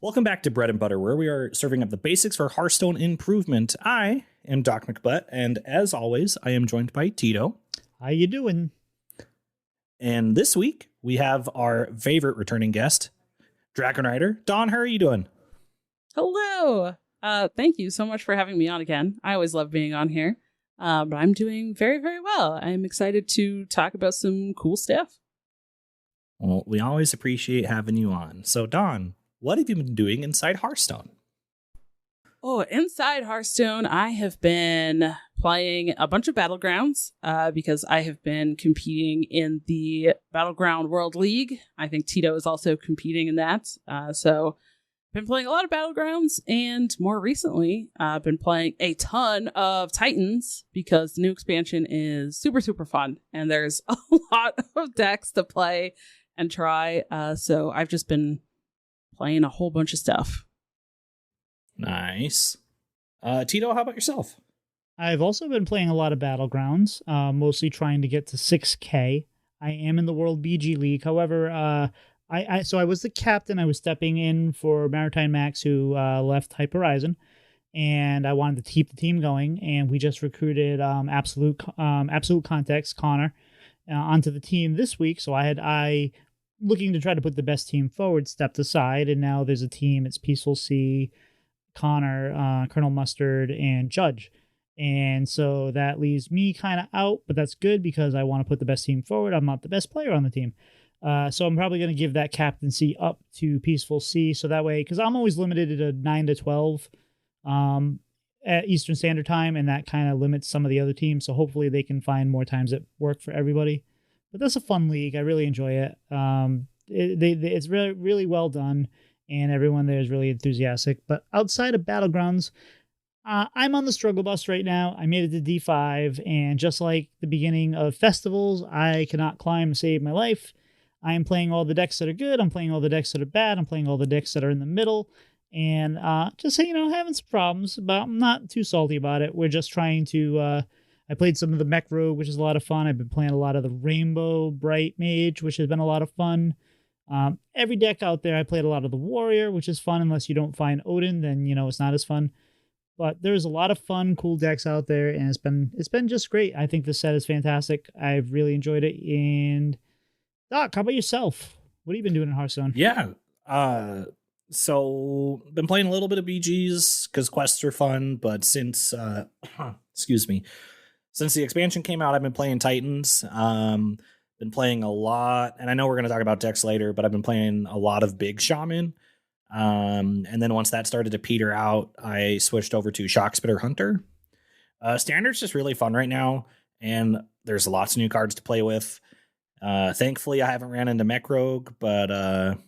Welcome back to Bread and Butter, where we are serving up the basics for Hearthstone improvement. I am Doc McButt, and as always, I am joined by Tito. How you doing? And this week, we have our favorite returning guest, DragonRider. Dawn, how are you doing? Hello. Thank you so much for having me on again. I always love being on here. But I'm doing very, very well. I'm excited to talk about some cool stuff. Well, we always appreciate having you on. So, Dawn, what have you been doing inside Hearthstone? Oh, inside Hearthstone, I have been playing a bunch of Battlegrounds because I have been competing in the Battleground World League. I think Tito is also competing in that. So been playing a lot of Battlegrounds, and more recently, I've been playing a ton of Titans because the new expansion is super, super fun, and there's a lot of decks to play and try. So I've just been playing a whole bunch of stuff. Nice. Tito, how about yourself? I've also been playing a lot of Battlegrounds, mostly trying to get to 6K. I am in the World BG League. However, I was the captain. I was stepping in for Maritime Max, who left Hype Horizon, and I wanted to keep the team going. And we just recruited Absolute Context Connor onto the team this week. So I looking to try to put the best team forward, stepped aside, and now there's a team. It's Peaceful Sea, Connor, Colonel Mustard, and Judge. And so that leaves me kind of out, but that's good because I want to put the best team forward. I'm not the best player on the team. So I'm probably going to give that captaincy up to Peaceful Sea. So that way, because I'm always limited to 9 to 12 at Eastern Standard Time, and that kind of limits some of the other teams. So hopefully they can find more times that work for everybody. But that's a fun league. I really enjoy it. It's really, really well done, and everyone there is really enthusiastic. But outside of Battlegrounds, I'm on the struggle bus right now. I made it to D5, and just like the beginning of festivals, I cannot climb to save my life. I am playing all the decks that are good. I'm playing all the decks that are bad. I'm playing all the decks that are in the middle. And just, having some problems, but I'm not too salty about it. We're just trying to... I played some of the Mech Rogue, which is a lot of fun. I've been playing a lot of the Rainbow Bright Mage, which has been a lot of fun. Every deck out there, I played a lot of the Warrior, which is fun. Unless you don't find Odin, then, it's not as fun. But there's a lot of fun, cool decks out there, and it's been just great. I think the set is fantastic. I've really enjoyed it. And Doc, how about yourself? What have you been doing in Hearthstone? Yeah. So been playing a little bit of BGs because quests are fun, but since since the expansion came out, I've been playing Titans. Been playing a lot, and I know we're going to talk about decks later, but I've been playing a lot of Big Shaman. And then once that started to peter out, I switched over to Shockspitter Hunter. Standard's just really fun right now, and there's lots of new cards to play with. Thankfully, I haven't ran into Mech Rogue, but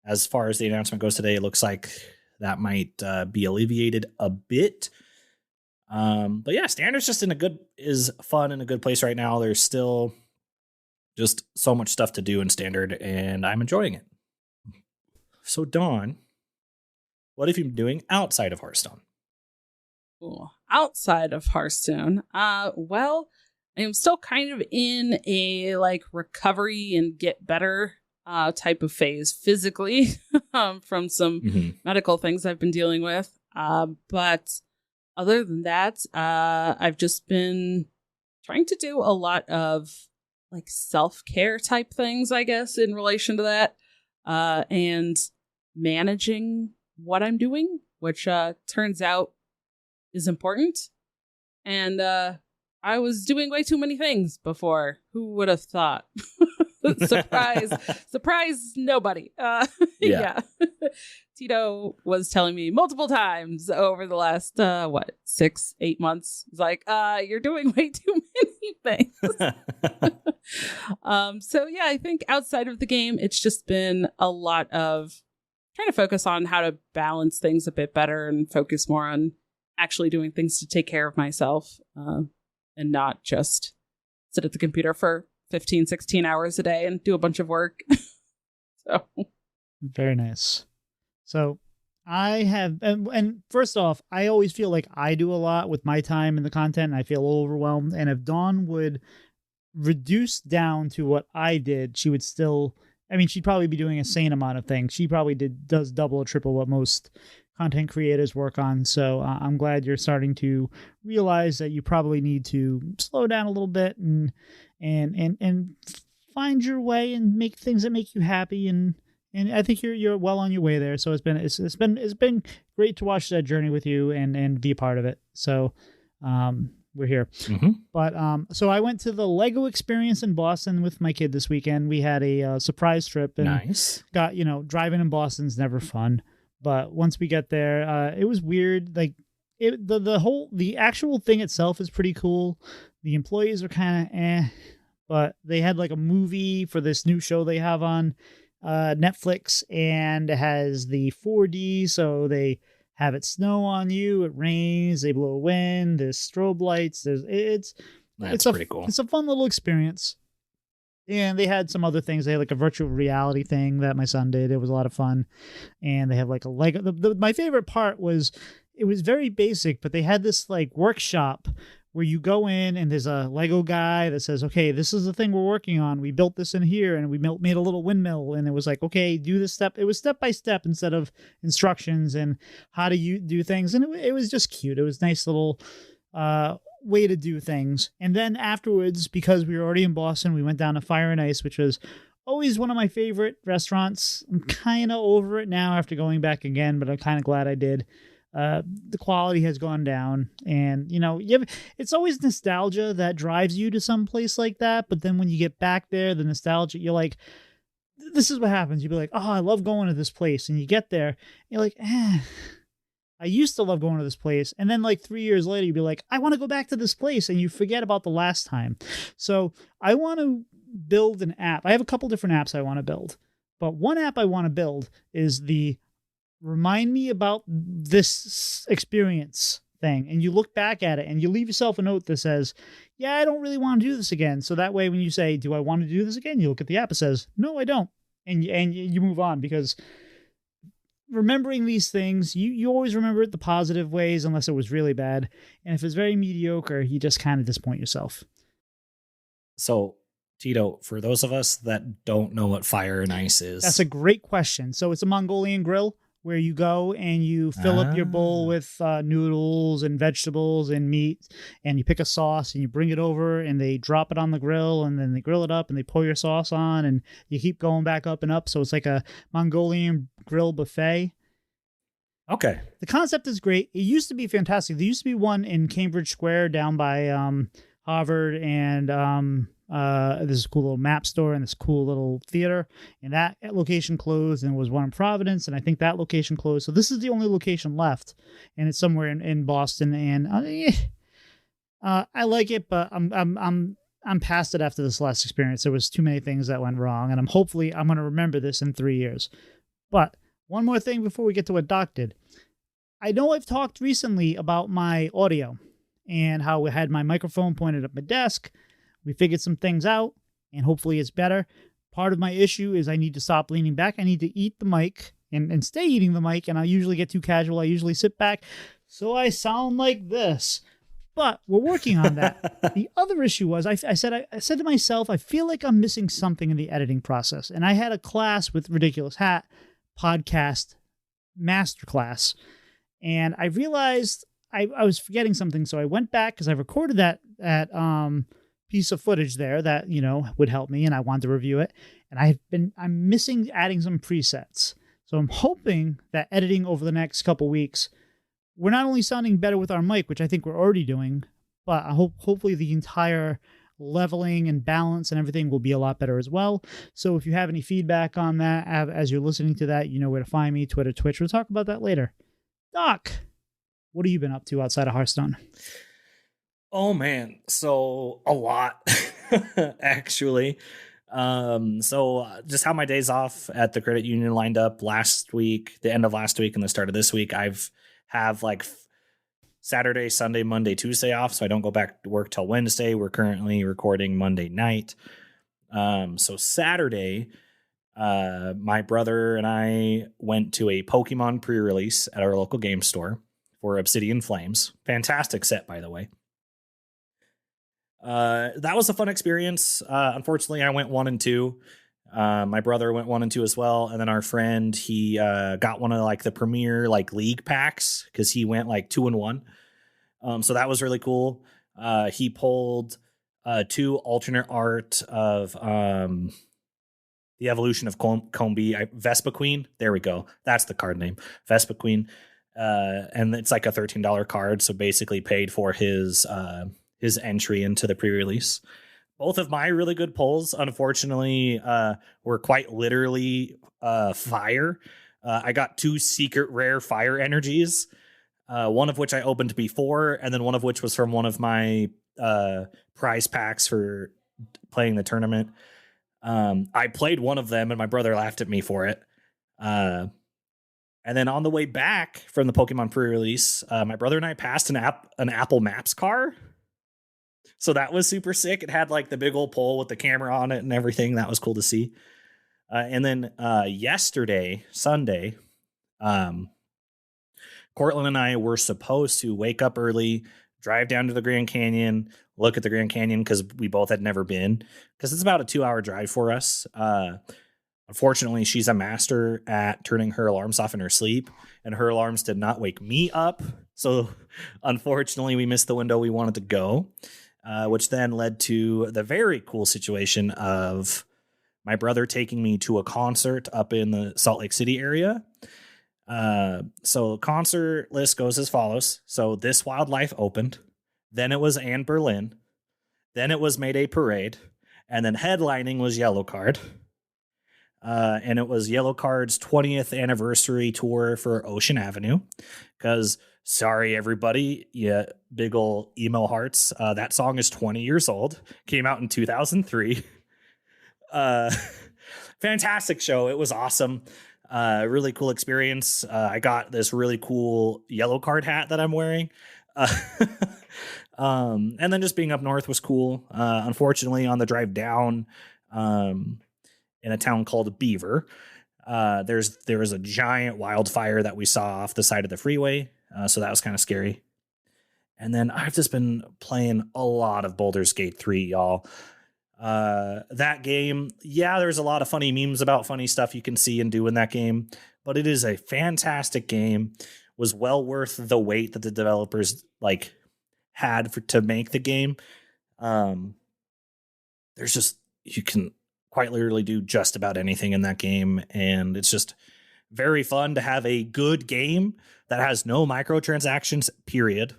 as far as the announcement goes today, it looks like that might be alleviated a bit. But yeah, Standard's just is fun in a good place right now. There's still just so much stuff to do in Standard, and I'm enjoying it. So Dawn, what have you been doing outside of Hearthstone? Ooh, outside of Hearthstone, well, I am still kind of in a recovery and get better type of phase physically from some medical things I've been dealing with. But other than that, I've just been trying to do a lot of self-care type things, I guess, in relation to that, and managing what I'm doing, which turns out is important. And I was doing way too many things before. Who would have thought? Surprise, nobody. Yeah. Tito was telling me multiple times over the last 6-8 months. He's like, you're doing way too many things. So yeah, I think outside of the game, it's just been a lot of trying to focus on how to balance things a bit better and focus more on actually doing things to take care of myself, and not just sit at the computer for 15, 16 hours a day and do a bunch of work. So very nice. So I have, and first off, I always feel like I do a lot with my time and the content, and I feel overwhelmed. And if Dawn would reduce down to what I did, she would still I mean, she'd probably be doing a sane amount of things. She probably does double or triple what most content creators work on. So I'm glad you're starting to realize that you probably need to slow down a little bit and find your way and make things that make you happy. And I think you're well on your way there. So it's been great to watch that journey with you and be a part of it. So we're here. Mm-hmm. But so I went to the Lego experience in Boston with my kid this weekend. We had a surprise trip and Nice. got, driving in Boston's never fun. But once we get there, it was weird. Like the actual thing itself is pretty cool. The employees are kind of but they had like a movie for this new show they have on Netflix, and it has the 4D, so they have it snow on you, it rains, they blow wind, there's strobe lights, it's pretty cool. It's a fun little experience. And they had some other things. They had like a virtual reality thing that my son did. It was a lot of fun. And they have like a Lego. My favorite part was, it was very basic, but they had this like workshop where you go in and there's a Lego guy that says, okay, this is the thing we're working on. We built this in here and we made a little windmill. And it was like, okay, do this step. It was step by step instead of instructions and how do you do things. And it was just cute. It was nice little way to do things. And then afterwards, because we were already in Boston, we went down to Fire and Ice, which was always one of my favorite restaurants. I'm kind of over it now after going back again, but I'm kind of glad I did. The quality has gone down, and it's always nostalgia that drives you to some place like that. But then when you get back there, the nostalgia, you're like, this is what happens. You'll be like, oh, I love going to this place. And you get there, and you're like, I used to love going to this place. And then like 3 years later, you'd be like, I want to go back to this place. And you forget about the last time. So I want to build an app. I have a couple different apps I want to build, but one app I want to build is the remind me about this experience thing. And you look back at it and you leave yourself a note that says, yeah, I don't really want to do this again. So that way, when you say, do I want to do this again? You look at the app, it says, no, I don't. And you move on, because remembering these things, you always remember it the positive ways, unless it was really bad. And if it's very mediocre, you just kind of disappoint yourself. So, Tito, for those of us that don't know what Fire and Ice is. That's a great question. So it's a Mongolian grill where you go and you fill up your bowl with noodles and vegetables and meat, and you pick a sauce and you bring it over and they drop it on the grill and then they grill it up and they pour your sauce on and you keep going back up and up. So it's like a Mongolian grill buffet. Okay. The concept is great. It used to be fantastic. There used to be one in Cambridge Square down by Harvard, and this cool little map store and this cool little theater, and that location closed, and was one in Providence, and I think that location closed. So this is the only location left, and it's somewhere in Boston. And I like it, but I'm past it after this last experience. There was too many things that went wrong, and I'm going to remember this in 3 years. But one more thing before we get to what Doc did. I know I've talked recently about my audio and how I had my microphone pointed at my desk. We figured some things out, and hopefully it's better. Part of my issue is I need to stop leaning back. I need to eat the mic and stay eating the mic, and I usually get too casual. I usually sit back, so I sound like this. But we're working on that. The other issue was I said to myself, I feel like I'm missing something in the editing process. And I had a class with Ridiculous Hat, podcast masterclass, and I realized I was forgetting something. So I went back, because I recorded that piece of footage there that, would help me, and I wanted to review it. And I'm missing adding some presets. So I'm hoping that editing over the next couple weeks, we're not only sounding better with our mic, which I think we're already doing, but I hopefully the entire leveling and balance and everything will be a lot better as well. So if you have any feedback on that, as you're listening to that, you know where to find me, Twitter, Twitch. We'll talk about that later. Doc, what have you been up to outside of Hearthstone? Oh man, so a lot actually. So just how my days off at the credit union lined up last week, the end of last week and the start of this week. Have like Saturday, Sunday, Monday, Tuesday off, so I don't go back to work till Wednesday. We're currently recording Monday night. So Saturday, my brother and I went to a Pokemon pre-release at our local game store for Obsidian Flames. Fantastic set, by the way. That was a fun experience. Unfortunately, I went 1 and 2. My brother went 1 and 2 as well, and then our friend, he got one of like the premier like league packs because he went like 2 and 1. So that was really cool. He pulled 2 alternate art of the evolution of Combi, Vespa Queen. There we go. That's the card name, Vespa Queen. And it's like a $13 card, so basically paid for his entry into the pre-release. Both of my really good pulls, unfortunately, were quite literally fire. I got 2 secret rare fire energies, one of which I opened before, and then one of which was from one of my prize packs for playing the tournament. I played one of them, and my brother laughed at me for it. And then on the way back from the Pokemon pre-release, my brother and I passed an Apple Maps car. So that was super sick. It had like the big old pole with the camera on it and everything. That was cool to see. And then yesterday, Sunday, Cortland and I were supposed to wake up early, drive down to the Grand Canyon, look at the Grand Canyon because we both had never been, because it's about a 2-hour drive for us. Unfortunately, she's a master at turning her alarms off in her sleep, and her alarms did not wake me up. So unfortunately, we missed the window we wanted to go. Which then led to the very cool situation of my brother taking me to a concert up in the Salt Lake City area. So concert list goes as follows. So This Wildlife opened. Then it was Anne Berlin. Then it was Mayday Parade. And then headlining was Yellowcard. And it was Yellowcard's 20th anniversary tour for Ocean Avenue. Because... sorry, everybody. Yeah, big ol' emo hearts. That song is 20 years old. Came out in 2003. Fantastic show. It was awesome. Really cool experience. I got this really cool Yellowcard hat that I'm wearing. And then just being up north was cool. Unfortunately, on the drive down in a town called Beaver, there was a giant wildfire that we saw off the side of the freeway. So that was kind of scary. And then I've just been playing a lot of Baldur's Gate 3, y'all. That game, yeah, there's a lot of funny memes about funny stuff you can see and do in that game, but it is a fantastic game. Was well worth the wait that the developers had to make the game. There's just, you can quite literally do just about anything in that game, and it's just very fun to have a good game that has no microtransactions, period.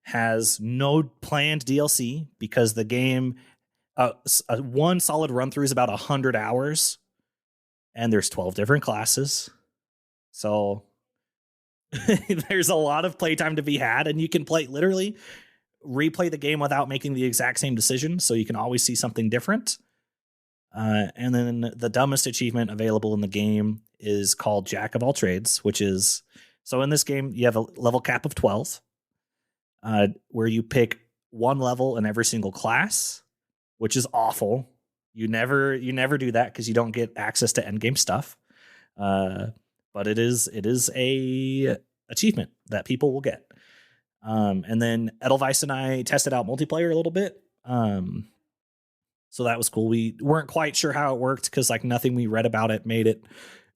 Has no planned DLC because the game, one solid run through is about 100 hours, and there's 12 different classes. So there's a lot of playtime to be had, and you can literally replay the game without making the exact same decision. So you can always see something different. And then the dumbest achievement available in the game is called Jack of All Trades, which is, so in this game, you have a level cap of 12, where you pick one level in every single class, which is awful. You never do that because you don't get access to endgame stuff. But it is a achievement that people will get. And then Edelweiss and I tested out multiplayer a little bit. So that was cool. We weren't quite sure how it worked because nothing we read about it made it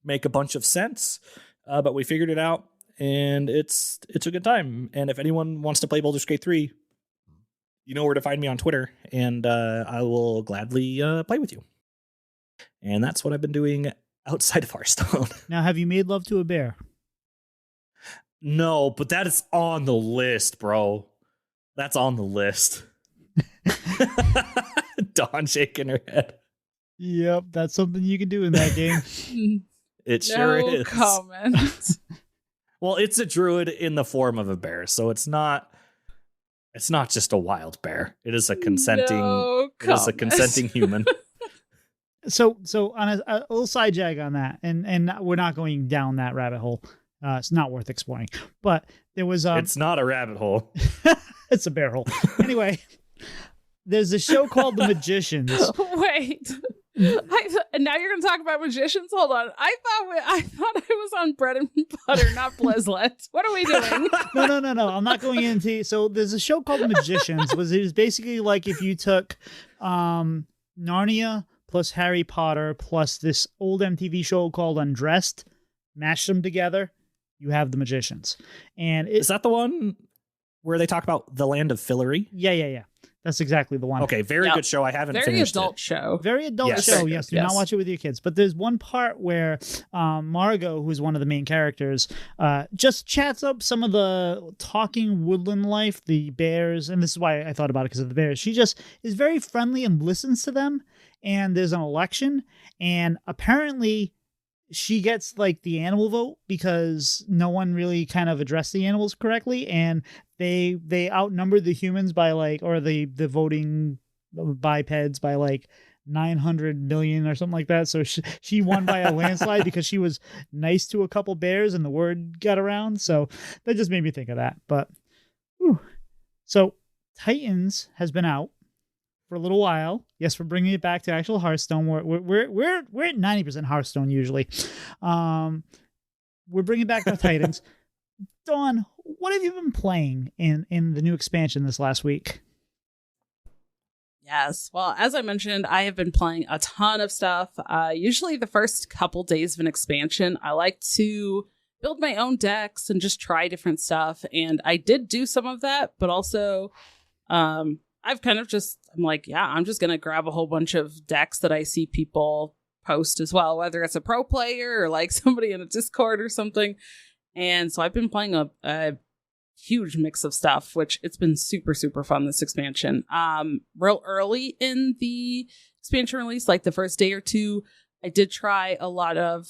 make a bunch of sense. But we figured it out, and it's a good time. And if anyone wants to play Baldur's Gate 3, you know where to find me on Twitter, and I will gladly play with you. And that's what I've been doing outside of Hearthstone. Now, have you made love to a bear? No, but that is on the list, bro. That's on the list. Dawn shaking her head. Yep, that's something you can do in that game. It sure is. No comment. Well, it's a druid in the form of a bear, so it's not just a wild bear. It is a consenting. No it is a consenting human. So on a little side jag on that, and we're not going down that rabbit hole. It's not worth exploring. But there was it's not a rabbit hole. It's a bear hole. Anyway, there's a show called The Magicians. Wait. And now you're going to talk about magicians? Hold on. I thought I was on bread and butter, not Blizzlet. What are we doing? No. I'm not going into. So there's a show called The Magicians. It was basically like if you took Narnia plus Harry Potter plus this old MTV show called Undressed, mash them together, you have the Magicians. And Is that the one where they talk about the land of Fillory? Yeah. That's exactly the one. Okay, very good show. I haven't Very finished adult it. show. Very adult show, yes. Do not watch it with your kids. But there's one part where Margot, who's one of the main characters, just chats up some of the talking woodland life, the bears, and this is why I thought about it, because of the bears. She just is very friendly and listens to them, and there's an election, and apparently she gets like the animal vote because no one really kind of addressed the animals correctly, and they outnumber the humans by like, or the voting bipeds by like 900 million or something like that. So she won by a landslide because she was nice to a couple bears and the word got around. So that just made me think of that. But so Titans has been out for a little while. Yes, we're bringing it back to actual Hearthstone. We're at 90% Hearthstone usually. We're bringing back the Titans. Dawn, what have you been playing in the new expansion this last week? Yes. Well, as I mentioned, I have been playing a ton of stuff. Usually the first couple days of an expansion, I like to build my own decks and just try different stuff. And I did do some of that, but also I've kind of just, I'm like, yeah, I'm just going to grab a whole bunch of decks that I see people post as well, whether it's a pro player or like somebody in a Discord or something. And so I've been playing a huge mix of stuff, which it's been super, super fun, this expansion. Real early in the expansion release, like the first day or two, I did try a lot of,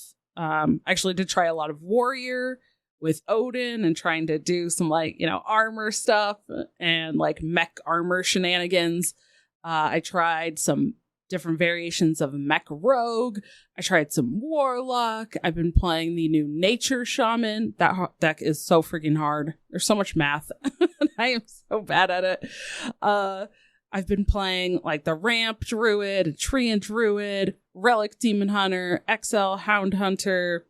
Warrior with Odin and trying to do some like, armor stuff and like mech armor shenanigans. I tried some different variations of mech rogue. I tried some warlock. I've been playing the new nature shaman. That deck is so freaking hard. There's so much math. I am so bad at it. I've been playing like the ramp druid, treant druid, relic demon hunter, XL hound hunter.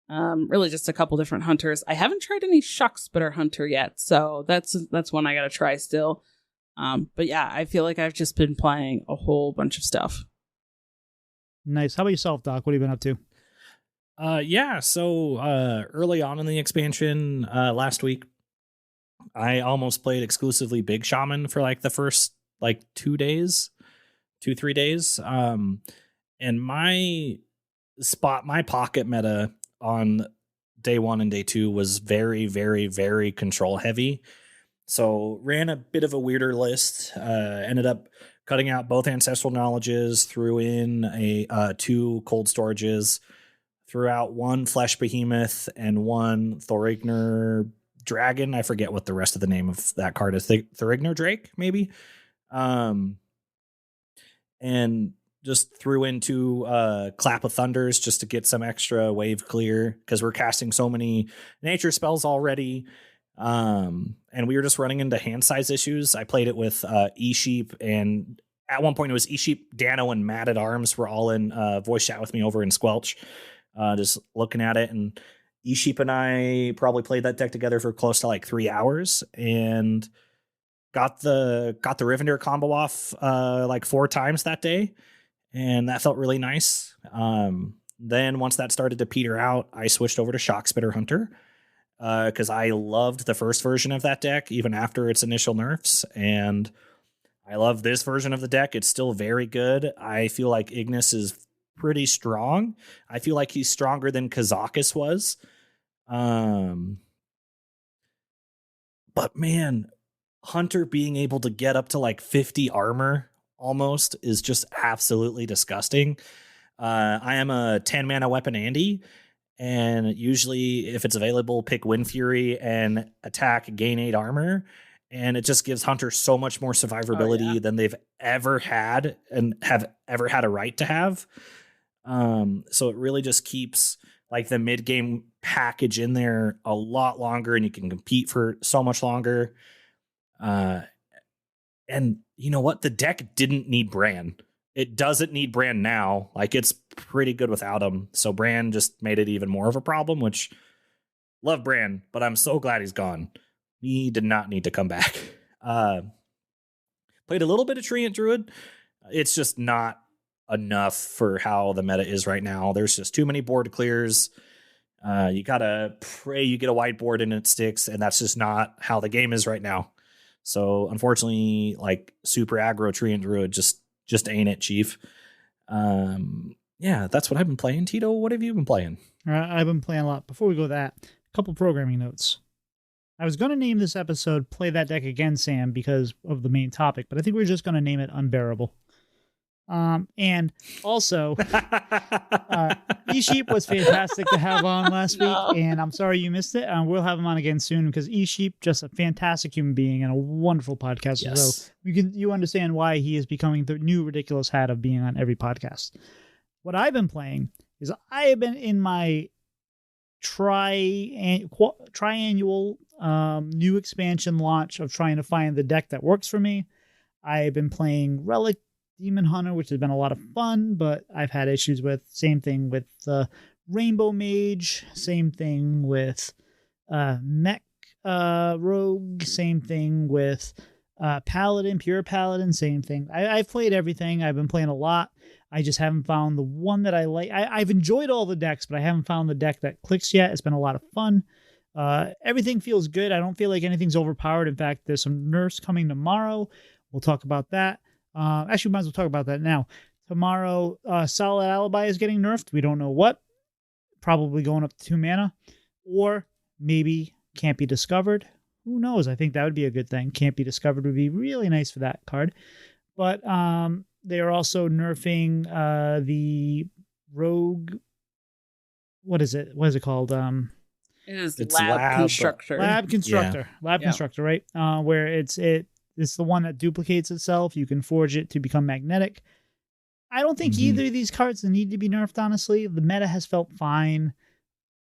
Really just a couple different hunters. I haven't tried any Shuckspitter hunter yet, so that's one I gotta try still. But yeah, I feel like I've just been playing a whole bunch of stuff. Nice. How about yourself, Doc? What have you been up to? So early on in the expansion last week, I almost played exclusively Big Shaman for like the first like 3 days. And my pocket meta on day 1 and day 2 was very, very, very control heavy. So ran a bit of a weirder list, ended up cutting out both ancestral knowledges, threw in 2 cold storages, threw out 1 flesh behemoth and 1 Thorigner dragon. I forget what the rest of the name of that card is. Thorigner Drake, maybe. And just threw in 2 Clap of Thunders just to get some extra wave clear because we're casting so many nature spells already. And we were just running into hand size issues. I played it with E-Sheep, and at one point it was E-Sheep, Dano, and Mad at Arms were all in voice chat with me over in Squelch, just looking at it. And E-Sheep and I probably played that deck together for close to like 3 hours and got the Rivendell combo off like 4 times that day. And that felt really nice. Then once that started to peter out, I switched over to Shockspitter Hunter. Because I loved the first version of that deck, even after its initial nerfs. And I love this version of the deck. It's still very good. I feel like Ignis is pretty strong. I feel like he's stronger than Kazakis was. But man, Hunter being able to get up to like 50 armor almost is just absolutely disgusting. I am a 10 mana weapon Andy. And usually, if it's available, pick Wind Fury and attack, gain 8 armor. And it just gives Hunter so much more survivability than they've ever had and have ever had a right to have. So it really just keeps like the mid game package in there a lot longer, and you can compete for so much longer. And you know what? The deck didn't need Bran. It doesn't need Bran now. Like, it's pretty good without him. So Bran just made it even more of a problem, which love Bran, but I'm so glad he's gone. He did not need to come back. Played a little bit of Treant Druid. It's just not enough for how the meta is right now. There's just too many board clears. You gotta pray you get a whiteboard and it sticks, and that's just not how the game is right now. So unfortunately, like super aggro tree and druid just ain't it, Chief. Yeah, that's what I've been playing. Tito, what have you been playing? I've been playing a lot. Before we go to that, a couple programming notes. I was going to name this episode Play That Deck Again, Sam, because of the main topic, but I think we're just going to name it Unbearable. And also, E-Sheep was fantastic to have on last week, and I'm sorry you missed it. We'll have him on again soon because E-Sheep, just a fantastic human being and a wonderful podcaster. Yes. So you understand why he is becoming the new ridiculous hat of being on every podcast. What I've been playing is I have been in my triannual new expansion launch of trying to find the deck that works for me. I've been playing Relic Demon Hunter, which has been a lot of fun, but I've had issues with. Same thing with Rainbow Mage. Same thing with Mech Rogue. Same thing with Paladin, Pure Paladin. Same thing. I've played everything. I've been playing a lot. I just haven't found the one that I like. I've enjoyed all the decks, but I haven't found the deck that clicks yet. It's been a lot of fun. Everything feels good. I don't feel like anything's overpowered. In fact, there's some nerfs coming tomorrow. We'll talk about that. Actually, we might as well talk about that now. Tomorrow, Solid Alibi is getting nerfed. We don't know what. Probably going up to 2 mana. Or maybe Can't Be Discovered. Who knows? I think that would be a good thing. Can't Be Discovered would be really nice for that card. But they are also nerfing the Rogue. What is it? What is it called? It's Lab Constructor. Lab Constructor. Yeah. Lab Constructor, right? Where it's the one that duplicates itself. You can forge it to become magnetic. I don't think either of these cards need to be nerfed, honestly. The meta has felt fine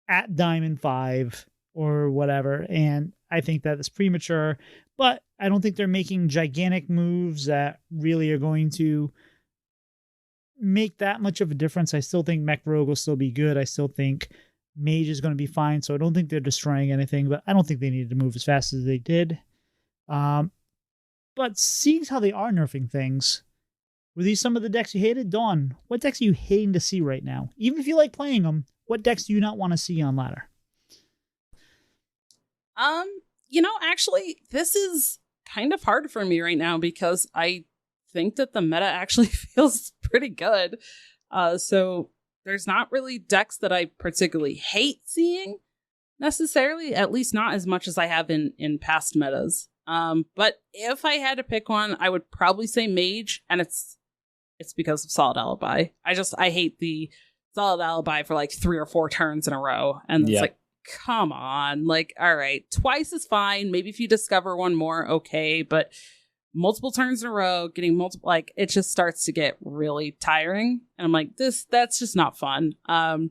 at Diamond 5 or whatever, and I think that is premature, but I don't think they're making gigantic moves that really are going to make that much of a difference. I still think Mech Rogue will still be good. I still think Mage is going to be fine, so I don't think they're destroying anything, but I don't think they needed to move as fast as they did. But seeing how they are nerfing things, were these some of the decks you hated? Dawn, what decks are you hating to see right now? Even if you like playing them, what decks do you not want to see on ladder? Actually, this is kind of hard for me right now because I think that the meta actually feels pretty good. So there's not really decks that I particularly hate seeing necessarily, at least not as much as I have in past metas. But if I had to pick one, I would probably say Mage, and it's because of Solid Alibi. I hate the Solid Alibi for like 3 or 4 turns in a row, and it's like, come on, like, all right, twice is fine. Maybe if you discover one more, okay, but multiple turns in a row, getting multiple, like, it just starts to get really tiring, and I'm like, that's just not fun. I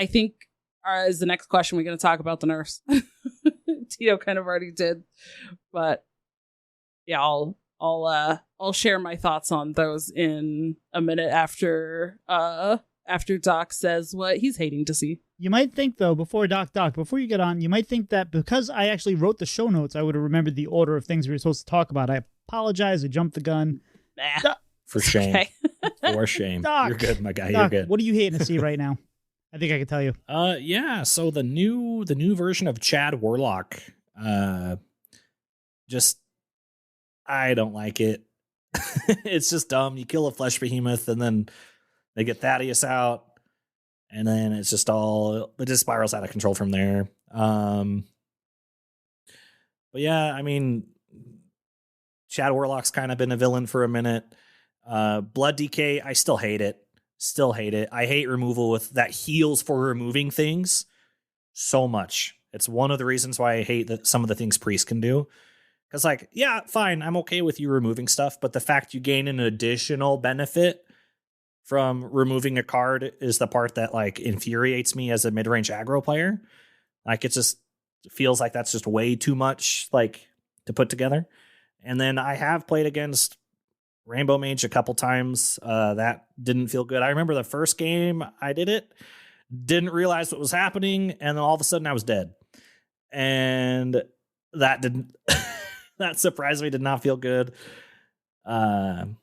think is the next question we're going to talk about the nerfs. Tito kind of already did, but yeah, I'll share my thoughts on those in a minute after Doc says what he's hating to see. You might think, though, before you get on, you might think that because I actually wrote the show notes, I would have remembered the order of things we were supposed to talk about. I apologize. I jumped the gun. For shame. Okay. For shame. Doc, You're good, my guy. Doc, You're good. what are you hating to see right now? I think I can tell you. Yeah. So the new version of Chad Warlock, just I don't like it. It's just dumb. You kill a flesh behemoth, and then they get Thaddeus out, and then it just spirals out of control from there. But yeah, I mean, Chad Warlock's kind of been a villain for a minute. Blood DK, I still hate it. I hate removal that heals for removing things so much. It's one of the reasons why I hate that some of the things Priest can do. Because, like, yeah, fine, I'm okay with you removing stuff, but the fact you gain an additional benefit from removing a card is the part that, like, infuriates me as a mid-range aggro player. Like, it just feels like that's just way too much, like, to put together. And then I have played against Rainbow Mage a couple times. That didn't feel good. I remember the first game I did it, didn't realize what was happening, and then all of a sudden I was dead. And that didn't that surprisingly did not feel good. I'm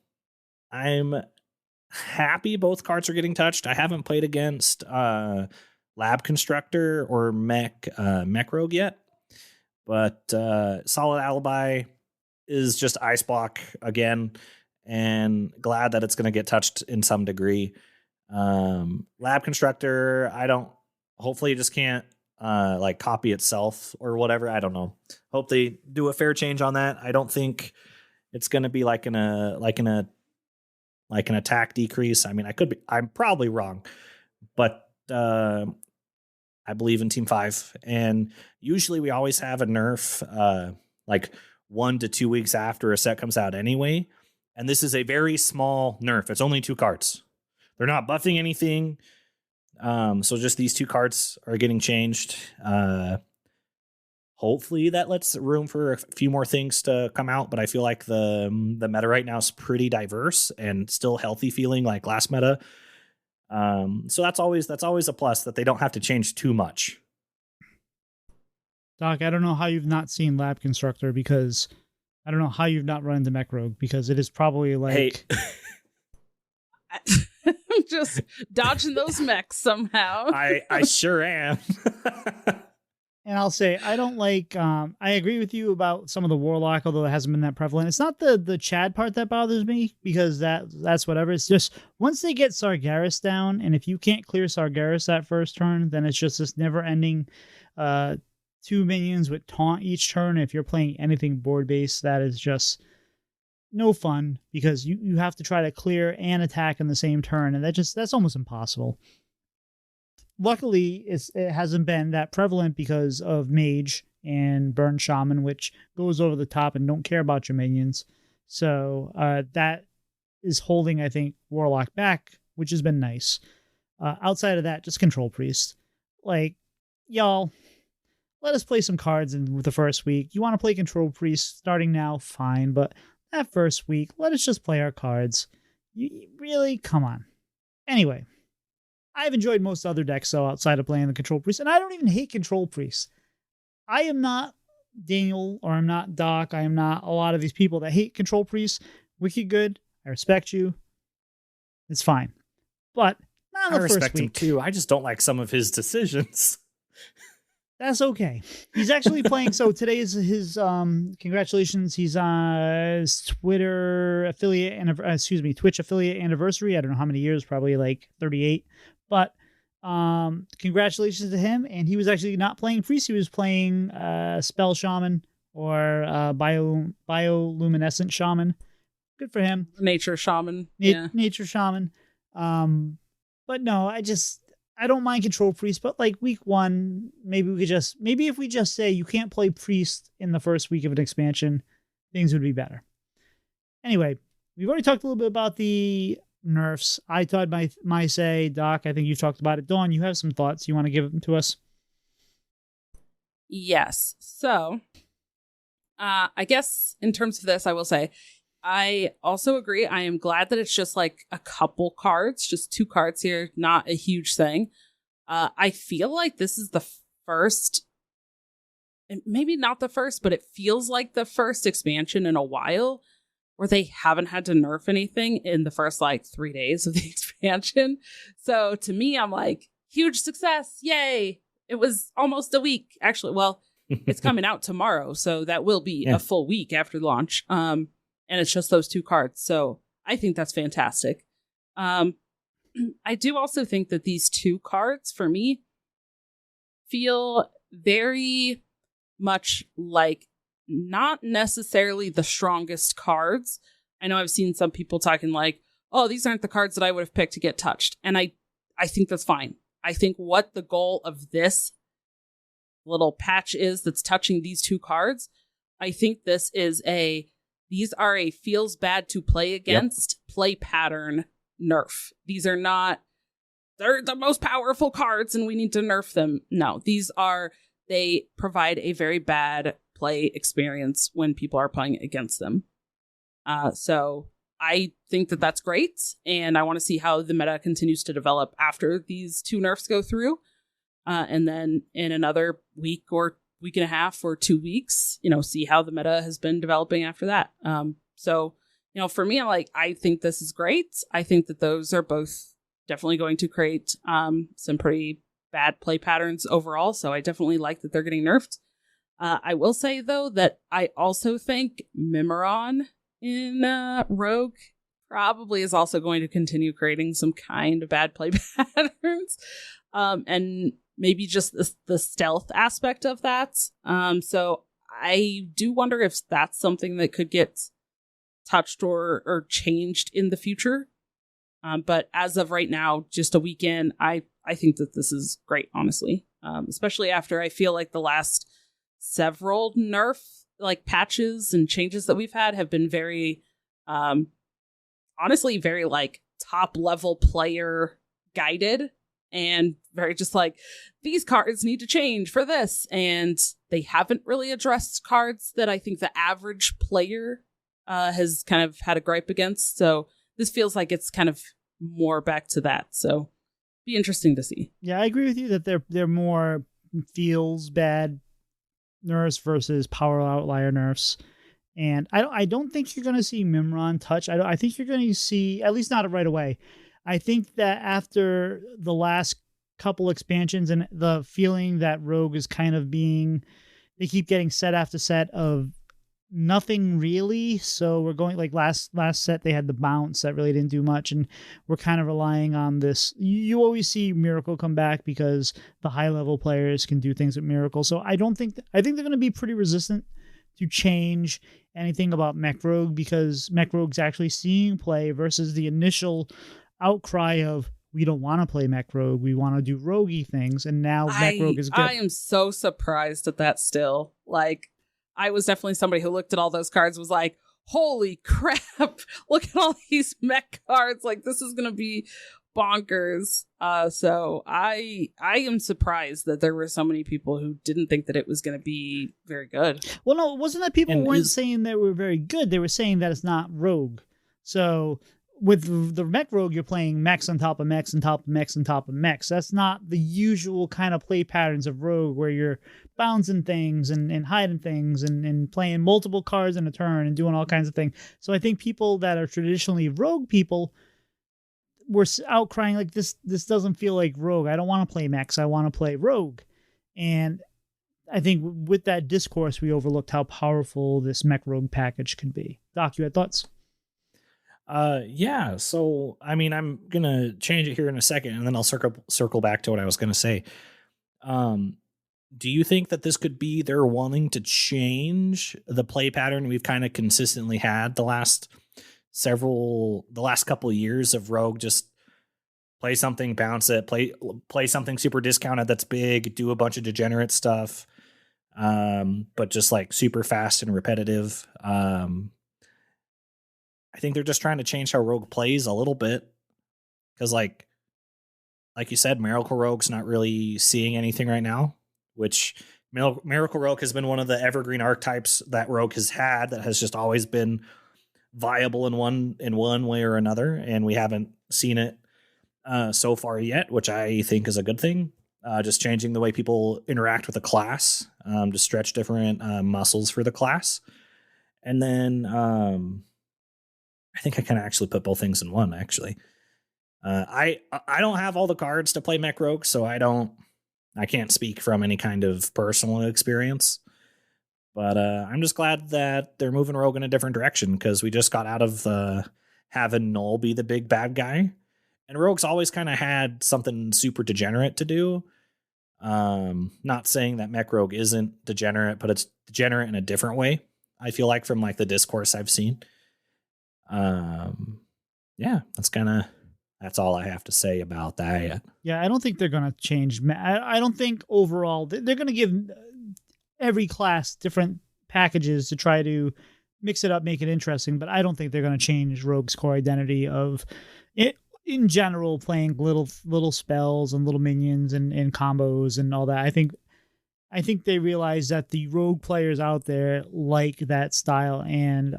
happy both cards are getting touched. I haven't played against Lab Constructor or Mech Rogue yet, but Solid Alibi is just Ice Block again, and glad that it's going to get touched in some degree. Lab Constructor, hopefully it just can't like copy itself or whatever. I don't know. Hope they do a fair change on that. I don't think it's going to be like an attack decrease. I mean, I'm probably wrong, but I believe in Team 5, and usually we always have a nerf like 1 to 2 weeks after a set comes out anyway. And this is a very small nerf. It's only 2 cards. They're not buffing anything. So just these 2 cards are getting changed. Hopefully that lets room for a few more things to come out, but I feel like the meta right now is pretty diverse and still healthy feeling like last meta. So that's always a plus that they don't have to change too much. Doc, I don't know how you've not seen Lab Constructor, because I don't know how you've not run into Mech Rogue, because it is probably like... I'm just dodging those mechs somehow. I sure am. And I'll say, I don't like, I agree with you about some of the Warlock, although it hasn't been that prevalent. It's not the Chad part that bothers me, because that's whatever. It's just, once they get Sargeras down, and if you can't clear Sargeras that first turn, then it's just this never-ending 2 minions with taunt each turn. If you're playing anything board-based, that is just no fun, because you have to try to clear and attack in the same turn, and that's almost impossible. Luckily, it hasn't been that prevalent because of Mage and Burn Shaman, which goes over the top and don't care about your minions. So that is holding, I think, Warlock back, which has been nice. Outside of that, just Control Priest. Like, y'all, let us play some cards in the first week. You want to play Control Priest starting now, fine, but that first week, let us just play our cards. You really? Come on. Anyway. I've enjoyed most other decks, though, outside of playing the Control Priest, and I don't even hate Control Priests. I am not Daniel, or I'm not Doc, I am not a lot of these people that hate Control Priests. Wicked good. I respect you. It's fine. But not the first week. I respect him, too. I just don't like some of his decisions. That's okay. He's actually playing, so today is his, congratulations, he's on his Twitch affiliate anniversary. I don't know how many years, probably like 38. But congratulations to him. And he was actually not playing Priest. He was playing Spell Shaman or Bioluminescent Shaman. Good for him. Nature Shaman. Nature Shaman. But no, I don't mind Control Priest, but like week 1, maybe if we just say you can't play Priest in the first week of an expansion, things would be better. Anyway, we've already talked a little bit about the nerfs. I thought my say, Doc, I think you talked about it. Dawn, you have some thoughts. You want to give them to us? Yes. So, I guess in terms of this, I will say, I also agree. I am glad that it's just like a couple cards, just 2 cards here, not a huge thing. I feel like this is the first, maybe not the first, but it feels like the first expansion in a while where they haven't had to nerf anything in the first like 3 days of the expansion. So to me, I'm like, huge success. Yay. It was almost a week. Actually, well, it's coming out tomorrow, so that will be a full week after launch. And it's just those 2 cards. So I think that's fantastic. I do also think that these 2 cards for me feel very much like not necessarily the strongest cards. I know I've seen some people talking like, oh, these aren't the cards that I would have picked to get touched. And I think that's fine. I think what the goal of this little patch is that's touching these 2 cards, I think these are a feels bad to play against play pattern nerf. These are not, they're the most powerful cards and we need to nerf them. No, they provide a very bad play experience when people are playing against them. So I think that that's great. And I want to see how the meta continues to develop after these 2 nerfs go through. And then in another week or week and a half or 2 weeks, see how the meta has been developing after that. So For me, I'm like, I think this is great. I think that those are both definitely going to create some pretty bad play patterns overall. So I definitely like that they're getting nerfed. I will say, though, that I also think Mimiron in Rogue probably is also going to continue creating some kind of bad play patterns. And maybe just the stealth aspect of that. So I do wonder if that's something that could get touched or changed in the future. But as of right now, just a week in, I think that this is great, honestly. Especially after I feel like the last several nerf patches and changes that we've had have been very, honestly, very top level player guided and very just these cards need to change for this. And they haven't really addressed cards that I think the average player has kind of had a gripe against. So this feels like it's kind of more back to that. So be interesting to see. Yeah, I agree with you that they're more feels bad nerfs versus power outlier nerfs. And I don't think you're going to see Mimron touch. I think you're going to see, at least not right away. I think that after the last couple expansions and the feeling that Rogue is kind of they keep getting set after set of nothing really. So we're going last set, they had the bounce that really didn't do much. And we're kind of relying on this. You always see Miracle come back because the high level players can do things with Miracle. So I think they're going to be pretty resistant to change anything about Mech Rogue because Mech Rogue's actually seeing play versus the initial outcry of we don't want to play Mech Rogue, we want to do roguey things, and now Mech Rogue is good. I am so surprised at that still. I was definitely somebody who looked at all those cards was like, holy crap, look at all these mech cards, this is gonna be bonkers. So I am surprised that there were so many people who didn't think that it was gonna be very good. Well, no, it wasn't that people weren't saying they were very good, they were saying that it's not Rogue. So with the Mech Rogue, you're playing mechs on top of mechs on top of mechs on top of mechs. That's not the usual kind of play patterns of Rogue where you're bouncing things and hiding things and playing multiple cards in a turn and doing all kinds of things. So I think people that are traditionally Rogue people were outcrying this doesn't feel like Rogue. I don't want to play mechs. I want to play Rogue. And I think with that discourse, we overlooked how powerful this Mech Rogue package could be. Doc, you had thoughts? Yeah. So, I mean, I'm going to change it here in a second and then I'll circle back to what I was going to say. Do you think that this could be they're wanting to change the play pattern we've kind of consistently had the last couple of years of Rogue? Just play something, bounce it, play something super discounted that's big, do a bunch of degenerate stuff, but just super fast and repetitive. I think they're just trying to change how Rogue plays a little bit because, like you said, Miracle Rogue's not really seeing anything right now, which Miracle Rogue has been one of the evergreen archetypes that Rogue has had that has just always been viable in one way or another, and we haven't seen it so far yet, which I think is a good thing. Just changing the way people interact with the class to stretch different muscles for the class, and then. I think I can actually put both things in one, actually. I don't have all the cards to play Mech Rogue, so I can't speak from any kind of personal experience. But I'm just glad that they're moving Rogue in a different direction because we just got out of having Null be the big bad guy. And Rogue's always kind of had something super degenerate to do. Not saying that Mech Rogue isn't degenerate, but it's degenerate in a different way. I feel like from the discourse I've seen. Yeah, that's all I have to say about that. Yeah, I don't think they're going to change. I don't think overall they're going to give every class different packages to try to mix it up, make it interesting, but I don't think they're going to change Rogue's core identity of it in general, playing little spells and little minions and combos and all that. I think they realize that the Rogue players out there like that style, and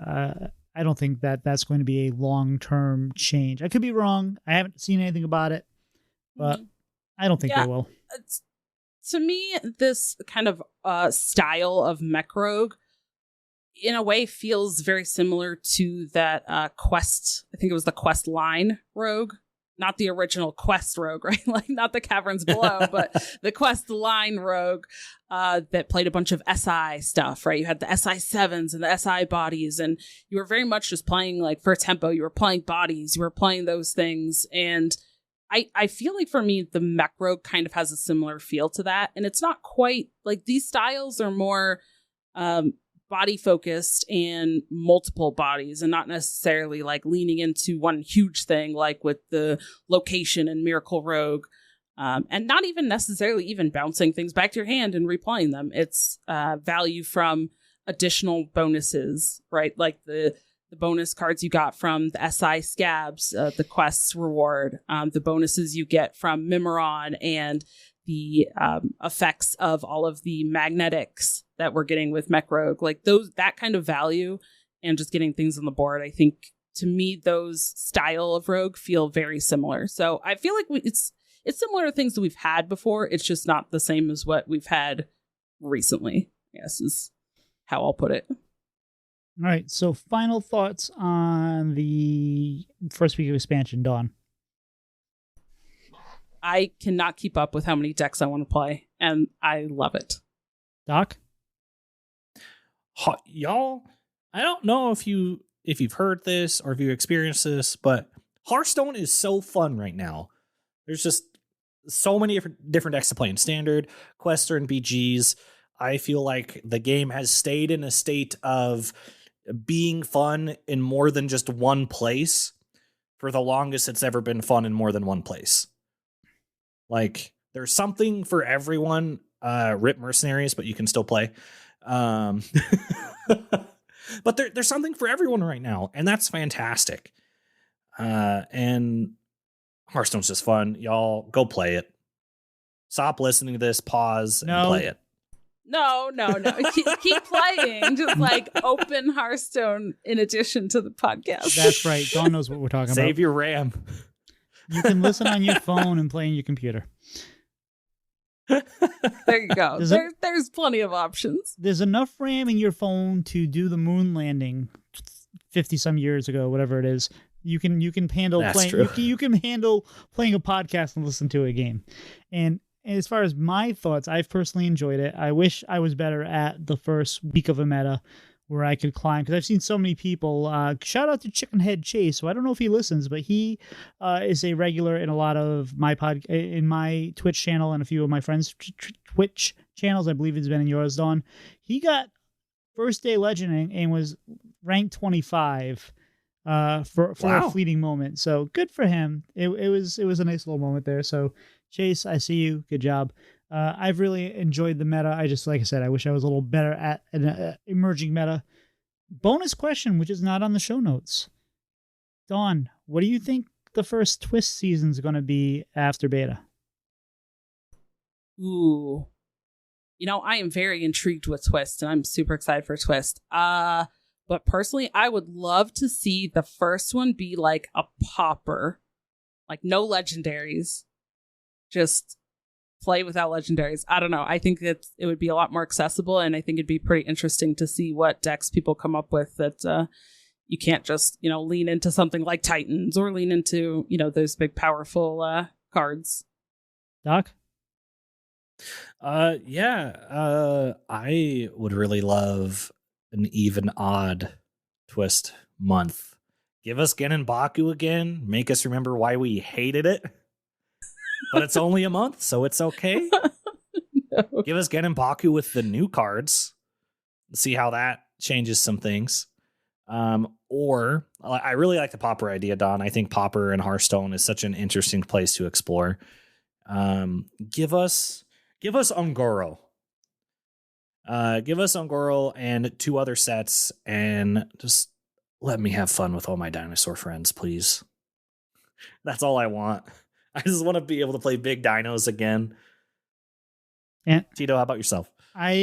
I don't think that that's going to be a long-term change. I could be wrong. I haven't seen anything about it, but I don't think they will. To me, this kind of style of Mech Rogue in a way feels very similar to that Quest. I think it was the Quest line rogue. Not the original Quest rogue, right? Like not the Caverns Below, but the Quest line rogue that played a bunch of SI stuff, right? You had the SI7s and the SI bodies, and you were very much just playing like for tempo. You were playing bodies, you were playing those things. And I feel like for me, the mech rogue kind of has a similar feel to that. And it's not quite like these styles are more body focused and multiple bodies and not necessarily like leaning into one huge thing like with the location and Miracle Rogue, and not even necessarily even bouncing things back to your hand and replaying them. It's value from additional bonuses, right? Like the bonus cards you got from the SI scabs, the quests reward, the bonuses you get from Mimeron, and the effects of all of the magnetics that we're getting with Mech Rogue, like that kind of value and just getting things on the board. I think to me, those style of Rogue feel very similar. So I feel like it's similar to things that we've had before. It's just not the same as what we've had recently, I guess is how I'll put it. All right. So final thoughts on the first week of expansion, Dawn. I cannot keep up with how many decks I want to play, and I love it. Doc? Y'all, I don't know if you've heard this or if you've experienced this, but Hearthstone is so fun right now. There's just so many different decks to play in Standard, Quester, and BGs. I feel like the game has stayed in a state of being fun in more than just one place for the longest it's ever been fun in more than one place. Like, there's something for everyone. Rip Mercenaries, but you can still play. But there's something for everyone right now, and that's fantastic. And Hearthstone's just fun. Y'all go play it. Stop listening to this, pause, and play it. No. keep playing. Just like open Hearthstone in addition to the podcast. That's right. Dawn knows what we're talking about. Save your RAM. You can listen on your phone and play on your computer. There you go. There's plenty of options. There's enough RAM in your phone to do the moon landing 50 some years ago, whatever it is. You can handle playing. You can handle playing a podcast and listen to a game. And as far as my thoughts, I've personally enjoyed it. I wish I was better at the first week of a meta where I could climb, because I've seen so many people. Shout out to Chickenhead Chase. So I don't know if he listens, but he is a regular in a lot of my in my Twitch channel and a few of my friends' Twitch channels. I believe it's been in yours, Dawn. He got first day legend and was ranked 25 for a fleeting moment. So good for him. It was a nice little moment there. So Chase, I see you. Good job. I've really enjoyed the meta. I just, like I said, I wish I was a little better at an emerging meta. Bonus question, which is not on the show notes. Dawn, what do you think the first Twist season is going to be after beta? Ooh. I am very intrigued with Twist, and I'm super excited for Twist. But personally, I would love to see the first one be like a popper. Like no legendaries. Just play without legendaries. I don't know. I think that it would be a lot more accessible, and I think it'd be pretty interesting to see what decks people come up with that you can't just, lean into something like Titans or lean into, those big powerful cards. Doc? I would really love an even odd Twist month. Give us Gen Baku again. Make us remember why we hated it. But it's only a month, so it's okay. No. Give us Gen Baku with the new cards. See how that changes some things. Or I really like the Popper idea, Don. I think Popper and Hearthstone is such an interesting place to explore. Give us Ungoro. Give us Ungoro and 2 other sets, and just let me have fun with all my dinosaur friends, please. That's all I want. I just want to be able to play big dinos again. And Tito, how about yourself? I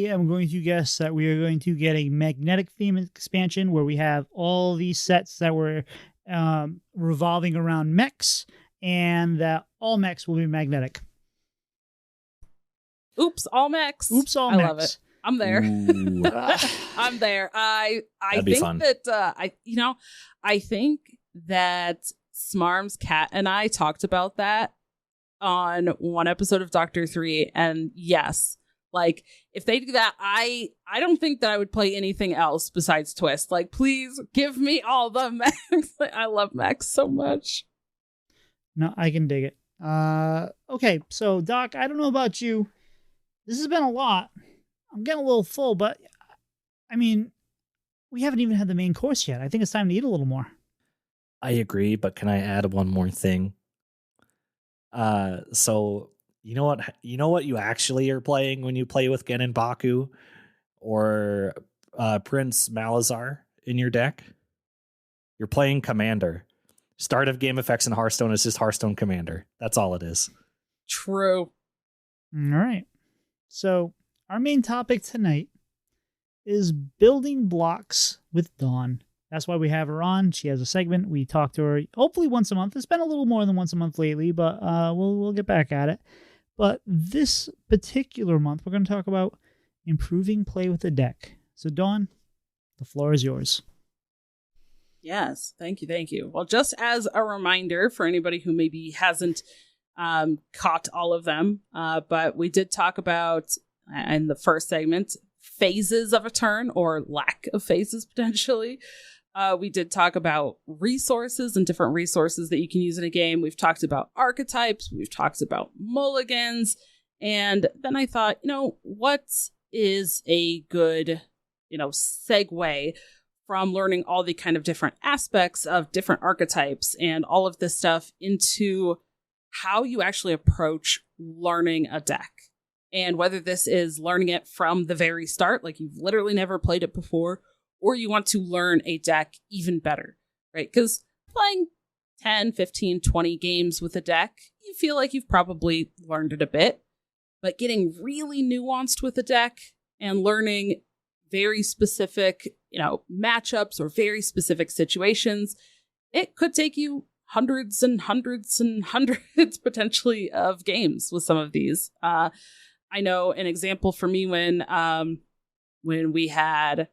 am going to guess that we are going to get a magnetic theme expansion where we have all these sets that were revolving around mechs, and that all mechs will be magnetic. Oops, all mechs. Oops, all I mechs. love it. I'm there. Ooh. I'm there. I That'd be think fun. that I think that Smarm's cat and I talked about that on one episode of Doctor 3, and yes, like if they do that, I don't think that I would play anything else besides Twist. Like, please give me all the mechs. I love mechs so much. No, I can dig it. Okay, so Doc, I don't know about you. This has been a lot. I'm getting a little full, but I mean, we haven't even had the main course yet. I think it's time to eat a little more. I agree, but can I add one more thing? So you know what you actually are playing when you play with Gen and Baku or Prince Malazar in your deck? You're playing Commander. Start of game effects in Hearthstone is just Hearthstone Commander. That's all it is. True. All right. So our main topic tonight is building blocks with Dawn. That's why we have her on. She has a segment. We talk to her hopefully once a month. It's been a little more than once a month lately, but we'll get back at it. But this particular month, we're going to talk about improving play with the deck. So Dawn, the floor is yours. Yes, thank you. Well, just as a reminder for anybody who maybe hasn't caught all of them, but we did talk about, in the first segment, phases of a turn or lack of phases potentially. We did talk about resources and different resources that you can use in a game. We've talked about archetypes. We've talked about mulligans. And then I thought, what is a good, segue from learning all the kind of different aspects of different archetypes and all of this stuff into how you actually approach learning a deck. And whether this is learning it from the very start, like you've literally never played it before, or you want to learn a deck even better, right? Because playing 10, 15, 20 games with a deck, you feel like you've probably learned it a bit. But getting really nuanced with a deck and learning very specific, matchups or very specific situations, it could take you hundreds and hundreds and hundreds potentially of games with some of these. I know an example for me when we had,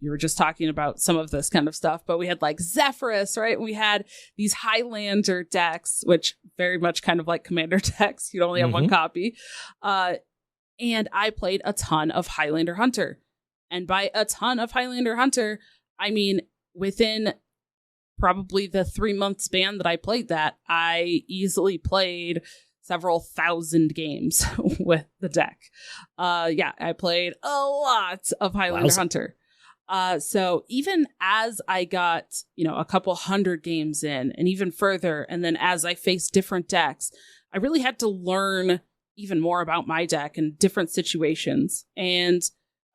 you were just talking about some of this kind of stuff, but we had like Zephyrus, right? We had these Highlander decks, which very much kind of like Commander decks. You'd only have one copy. And I played a ton of Highlander Hunter. And by a ton of Highlander Hunter, I mean, within probably the 3-month span that I played that, I easily played several thousand games with the deck. I played a lot of Highlander Hunter. So even as I got, a couple hundred games in and even further, and then as I faced different decks, I really had to learn even more about my deck and different situations. And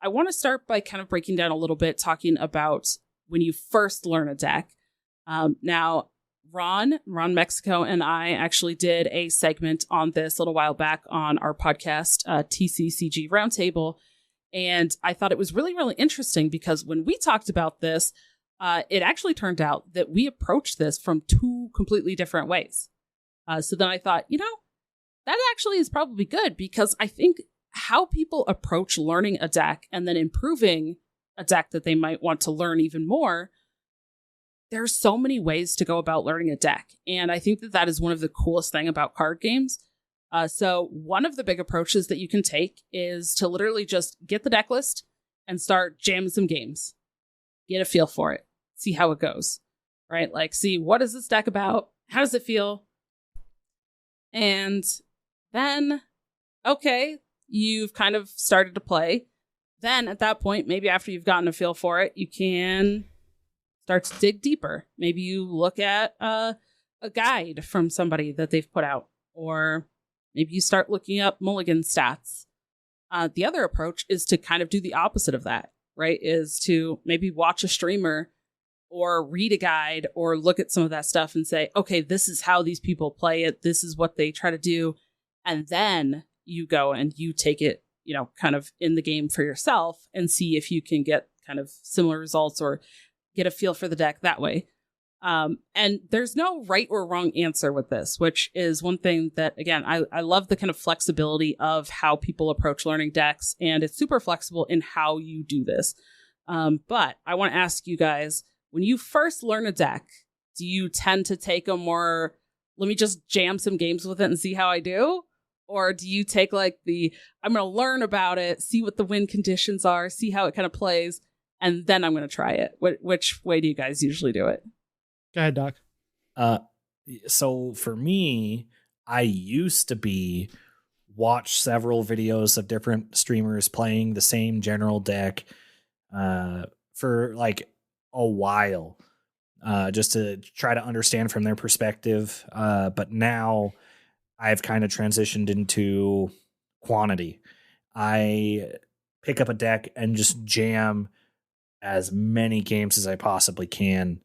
I want to start by kind of breaking down a little bit, talking about when you first learn a deck. Now, Ron Mexico and I actually did a segment on this a little while back on our podcast, TCCG Roundtable. And I thought it was really, really interesting because when we talked about this, it actually turned out that we approached this from 2 completely different ways. So then I thought, that actually is probably good because I think how people approach learning a deck and then improving a deck that they might want to learn even more, there's so many ways to go about learning a deck. And I think that is one of the coolest thing about card games. So one of the big approaches that you can take is to literally just get the deck list and start jamming some games. Get a feel for it. See how it goes, right? Like, see, what is this deck about? How does it feel? And then, okay, you've kind of started to play. Then at that point, maybe after you've gotten a feel for it, you can start to dig deeper. Maybe you look at a guide from somebody that they've put out, or maybe you start looking up mulligan stats. The other approach is to kind of do the opposite of that, right? Is to maybe watch a streamer or read a guide or look at some of that stuff and say, okay, this is how these people play it. This is what they try to do. And then you go and you take it, kind of in the game for yourself and see if you can get kind of similar results or get a feel for the deck that way. And there's no right or wrong answer with this, which is one thing that, again, I love the kind of flexibility of how people approach learning decks, and it's super flexible in how you do this. But I want to ask you guys, when you first learn a deck, do you tend to take a more, let me just jam some games with it and see how I do? Or do you take like I'm going to learn about it, see what the win conditions are, see how it kind of plays, and then I'm going to try it? Which way do you guys usually do it? Go ahead, Doc. So for me, I used to watch several videos of different streamers playing the same general deck for like a while, just to try to understand from their perspective. But now I've kind of transitioned into quantity. I pick up a deck and just jam as many games as I possibly can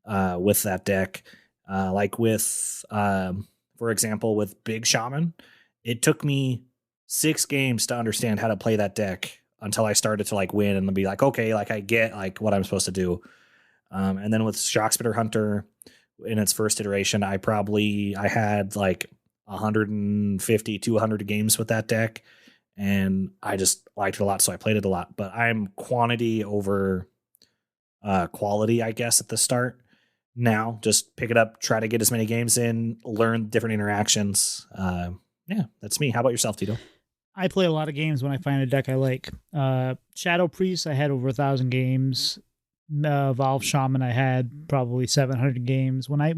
with that deck. Like with, for example, with Big Shaman, it took me 6 games to understand how to play that deck until I started to like win and be like, okay, like I get like what I'm supposed to do. And then with Shockspitter Hunter in its first iteration, I had like 150, 200 games with that deck, and I just liked it a lot, so I played it a lot. But I'm quantity over quality, I guess, at the start. Now, just pick it up, try to get as many games in, learn different interactions. Yeah, that's me. How about yourself, Tito? I play a lot of games when I find a deck I like. Shadow Priest, I had over 1,000 games. Valve Shaman, I had probably 700 games. When I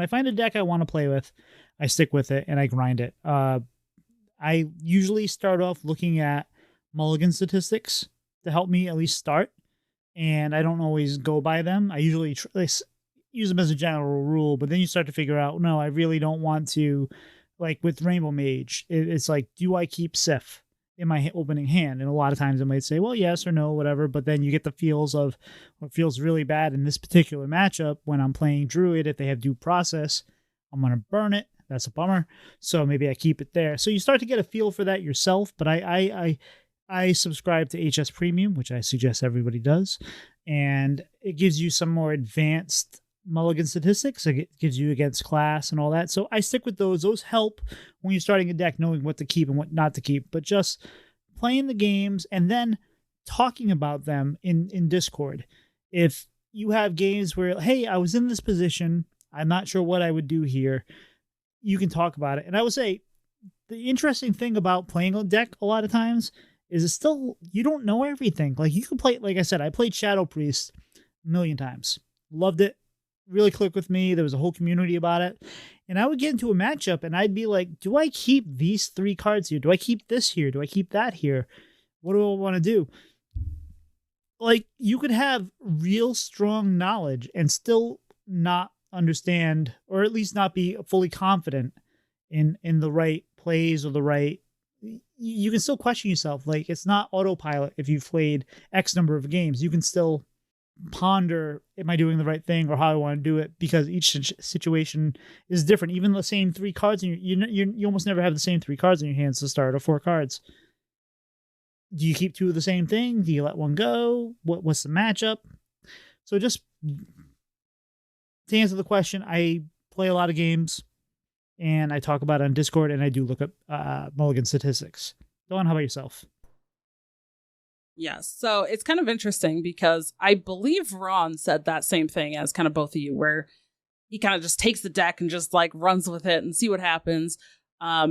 find a deck I want to play with, I stick with it and I grind it. I usually start off looking at mulligan statistics to help me at least start, and I don't always go by them. I usually use them as a general rule, but then you start to figure out, no, I really don't want to. Like with Rainbow Mage, it's like, do I keep Sif in my opening hand? And a lot of times I might say, well, yes or no, whatever. But then you get the feels of what feels really bad in this particular matchup when I'm playing Druid. If they have due process, I'm going to burn it. That's a bummer. So maybe I keep it there. So you start to get a feel for that yourself. But I subscribe to HS Premium, which I suggest everybody does. And it gives you some more advanced mulligan statistics. It gives you against class and all that. So I stick with those. Those help when you're starting a deck, knowing what to keep and what not to keep. But just playing the games and then talking about them in Discord. If you have games where, hey, I was in this position, I'm not sure what I would do here, you can talk about it. And I would say the interesting thing about playing a deck a lot of times is it's still, you don't know everything. Like you can play, like I said, I played Shadow Priest a million times. Loved it. Really clicked with me. There was a whole community about it. And I would get into a matchup and I'd be like, do I keep these 3 cards here? Do I keep this here? Do I keep that here? What do I want to do? Like, you could have real strong knowledge and still not understand, or at least not be fully confident in the right plays or the right. You can still question yourself. Like, it's not autopilot if you've played X number of games. You can still ponder, am I doing the right thing or how I want to do it, because each situation is different. Even the same 3 cards, and you almost never have the same 3 cards in your hands to start, or 4 cards. Do you keep 2 of the same thing? Do you let one go? What's the matchup? So just to answer the question, I play a lot of games and I talk about it on Discord, and I do look up mulligan statistics. Dawn, how about yourself? Yes. So it's kind of interesting because I believe Ron said that same thing as kind of both of you, where he kind of just takes the deck and just like runs with it and see what happens. For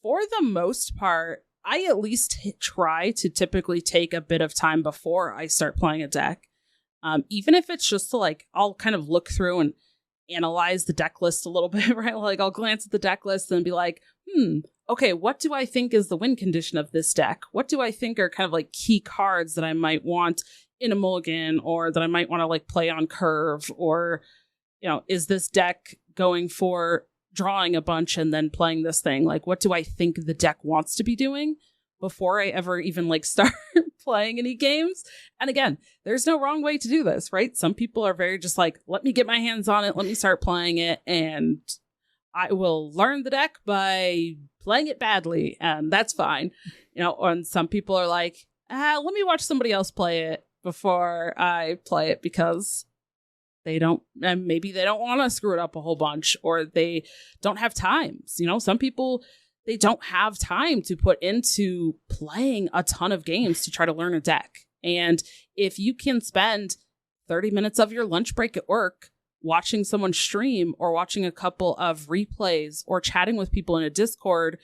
the most part, I at least try to typically take a bit of time before I start playing a deck. Even if it's just to like, I'll kind of look through and analyze the deck list a little bit, right? Like I'll glance at the deck list and be like, okay, what do I think is the win condition of this deck? What do I think are kind of like key cards that I might want in a mulligan, or that I might want to like play on curve? Or, is this deck going for drawing a bunch and then playing this thing? Like, what do I think the deck wants to be doing before I ever even like start playing any games? And again, there's no wrong way to do this, right? Some people are very just like, let me get my hands on it. Let me start playing it. And I will learn the deck by playing it badly, and that's fine. And some people are like, let me watch somebody else play it before I play it, because maybe they don't want to screw it up a whole bunch, or they don't have time. Some people, they don't have time to put into playing a ton of games to try to learn a deck. And if you can spend 30 minutes of your lunch break at work watching someone stream, or watching a couple of replays, or chatting with people in a Discord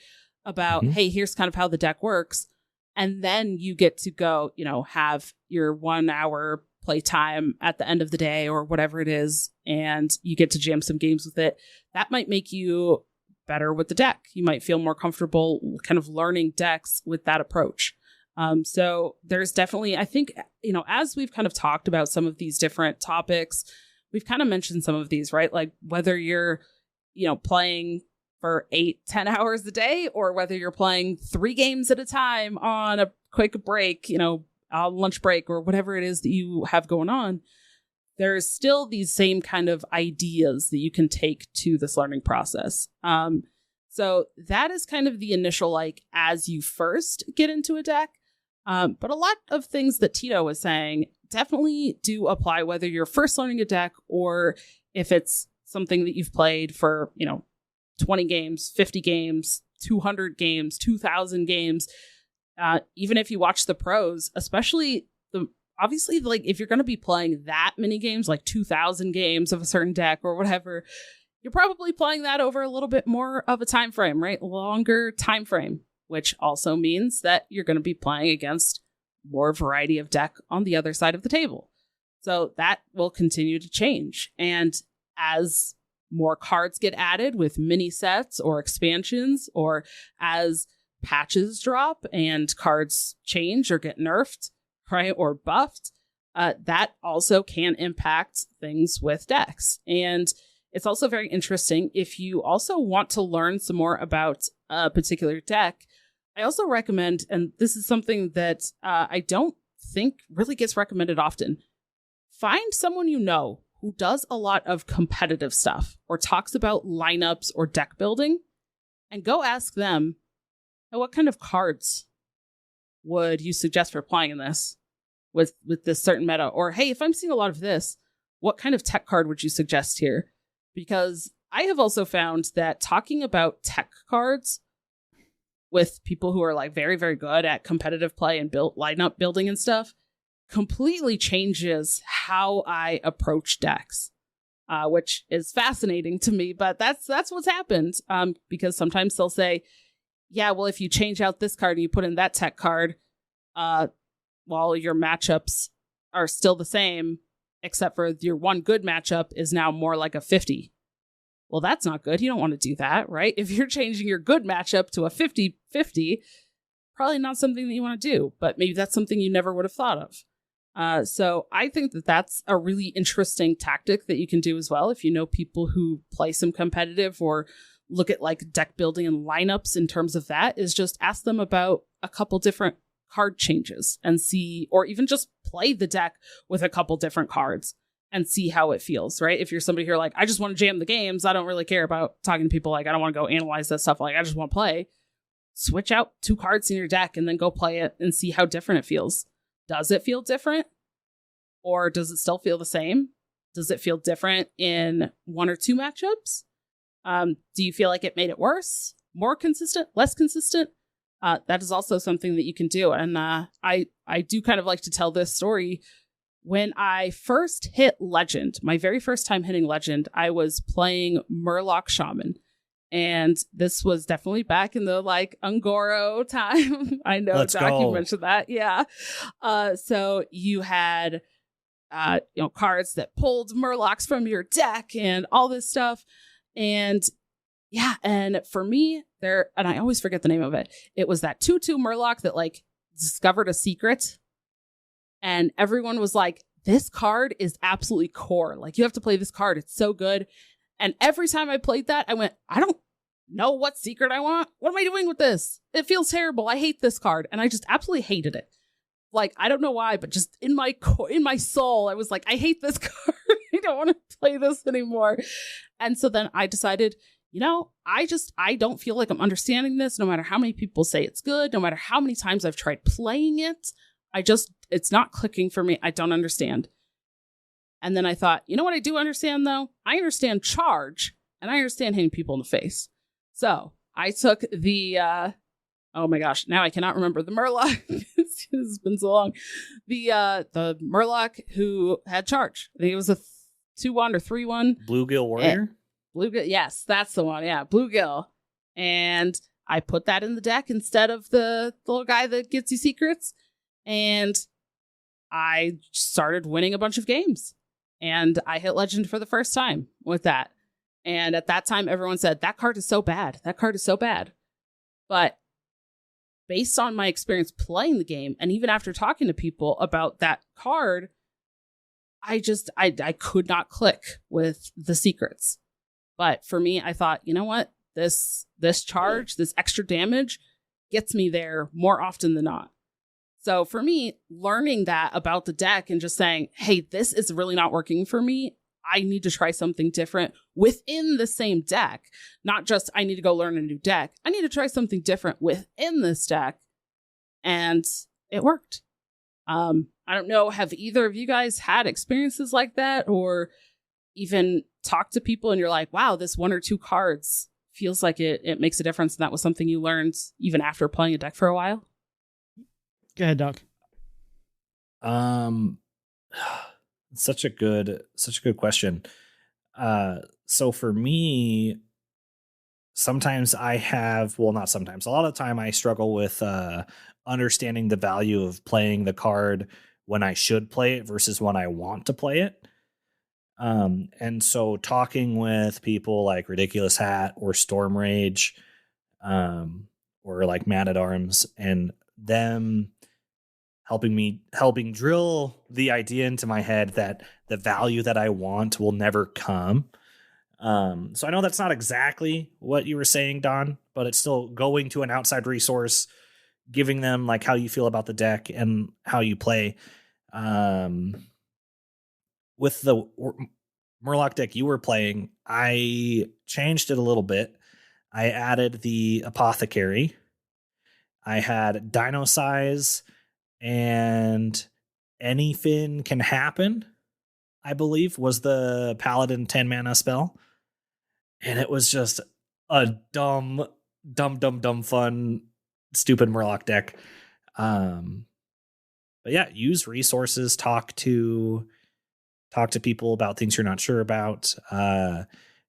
about, hey, here's kind of how the deck works. And then you get to go, have your 1 hour playtime at the end of the day or whatever it is, and you get to jam some games with it. That might make you better with the deck. You might feel more comfortable kind of learning decks with that approach. So there's definitely, I think, as we've kind of talked about some of these different topics, we've kind of mentioned some of these, right? Like whether you're, playing for 8-10 hours a day, or whether you're playing 3 games at a time on a quick break, a lunch break, or whatever it is that you have going on, there's still these same kind of ideas that you can take to this learning process. So that is kind of the initial, like, as you first get into a deck. But a lot of things that Tito was saying definitely do apply, whether you're first learning a deck, or if it's something that you've played for, 20 games, 50 games, 200 games, 2,000 games. Even if you watch the pros, especially obviously, like, if you're going to be playing that many games, like 2,000 games of a certain deck or whatever, you're probably playing that over a little bit more of a time frame, right? Longer time frame, which also means that you're going to be playing against more variety of deck on the other side of the table. So that will continue to change. And as more cards get added with mini sets or expansions, or as patches drop and cards change or get nerfed, right, or buffed, that also can impact things with decks. And it's also very interesting if you also want to learn some more about a particular deck. I also recommend, and this is something that I don't think really gets recommended often, find someone who does a lot of competitive stuff, or talks about lineups or deck building, and go ask them, hey, what kind of cards would you suggest for playing in this with this certain meta? Or, hey, if I'm seeing a lot of this, what kind of tech card would you suggest here? Because I have also found that talking about tech cards with people who are like very, very good at competitive play and lineup building and stuff completely changes how I approach decks, which is fascinating to me. But that's what's happened, because sometimes they'll say, yeah, well, if you change out this card and you put in that tech card, while your matchups are still the same, except for your one good matchup is now more like a 50. Well, that's not good. You don't want to do that, right? If you're changing your good matchup to a 50-50, probably not something that you want to do, but maybe that's something you never would have thought of. So I think that that's a really interesting tactic that you can do as well. If you know people who play some competitive, or look at like deck building and lineups in terms of that, is just ask them about a couple different card changes and see, or even just play the deck with a couple different cards and see how it feels, right? If you're somebody here like, I just want to jam the games, I don't really care about talking to people, like I don't want to go analyze that stuff, like I just want to play, switch out 2 cards in your deck and then go play it and see how different it feels. Does it feel different? Or does it still feel the same? Does it feel different in 1 or 2 matchups? Do you feel like it made it worse? More consistent? Less consistent? That is also something that you can do. And I do kind of like to tell this story. When I first hit Legend, my very first time hitting Legend, I was playing Murloc Shaman. And this was definitely back in the like Ungoro time. I know, Doc, you mentioned that. Yeah. So you had cards that pulled Murlocs from your deck and all this stuff. And yeah, and for me, and I always forget the name of it. It was that 2/2 Murloc that like discovered a secret. And everyone was like, this card is absolutely core. Like, you have to play this card. It's so good. And every time I played that, I went, I don't know what secret I want. What am I doing with this? It feels terrible. I hate this card. And I just absolutely hated it. Like, I don't know why, but just in my soul, I was like, I hate this card. I don't want to play this anymore. And so then I decided, I don't feel like I'm understanding this, no matter how many people say it's good, no matter how many times I've tried playing it. It's not clicking for me. I don't understand. And then I thought, you know what I do understand, though? I understand charge, and I understand hitting people in the face. So I took the, oh my gosh, now I cannot remember the Murloc. It's been so long. The Murloc who had charge. I think it was a 2-1 or 3-1. Bluegill Warrior? Bluegill, yes, that's the one. Yeah, Bluegill. And I put that in the deck instead of the little guy that gets you secrets. And I started winning a bunch of games. And I hit Legend for the first time with that. And at that time, everyone said, that card is so bad. That card is so bad. But based on my experience playing the game, and even after talking to people about that card, I could not click with the secrets. But for me, I thought, you know what? This charge, this extra damage gets me there more often than not. So for me, learning that about the deck and just saying, hey, this is really not working for me. I need to try something different within the same deck. Not just I need to go learn a new deck. I need to try something different within this deck. And it worked. I don't know, have either of you guys had experiences like that, or even talked to people and you're like, wow, this 1 or 2 cards feels like it makes a difference, and that was something you learned even after playing a deck for a while? Go ahead, Doc. Such a good question. So for me, sometimes I have, well, not sometimes, a lot of the time I struggle with understanding the value of playing the card when I should play it versus when I want to play it. And so talking with people like Ridiculous Hat or Storm Rage, or like Man at Arms, and them helping drill the idea into my head that the value that I want will never come. So I know that's not exactly what you were saying, Don, but it's still going to an outside resource, giving them like how you feel about the deck and how you play. With the Murloc deck you were playing, I changed it a little bit. I added the Apothecary. I had Dino Size and Anything Can Happen, I believe, was the Paladin 10 mana spell. And it was just a dumb, fun, stupid Murloc deck. But yeah, use resources, talk to people about things you're not sure about.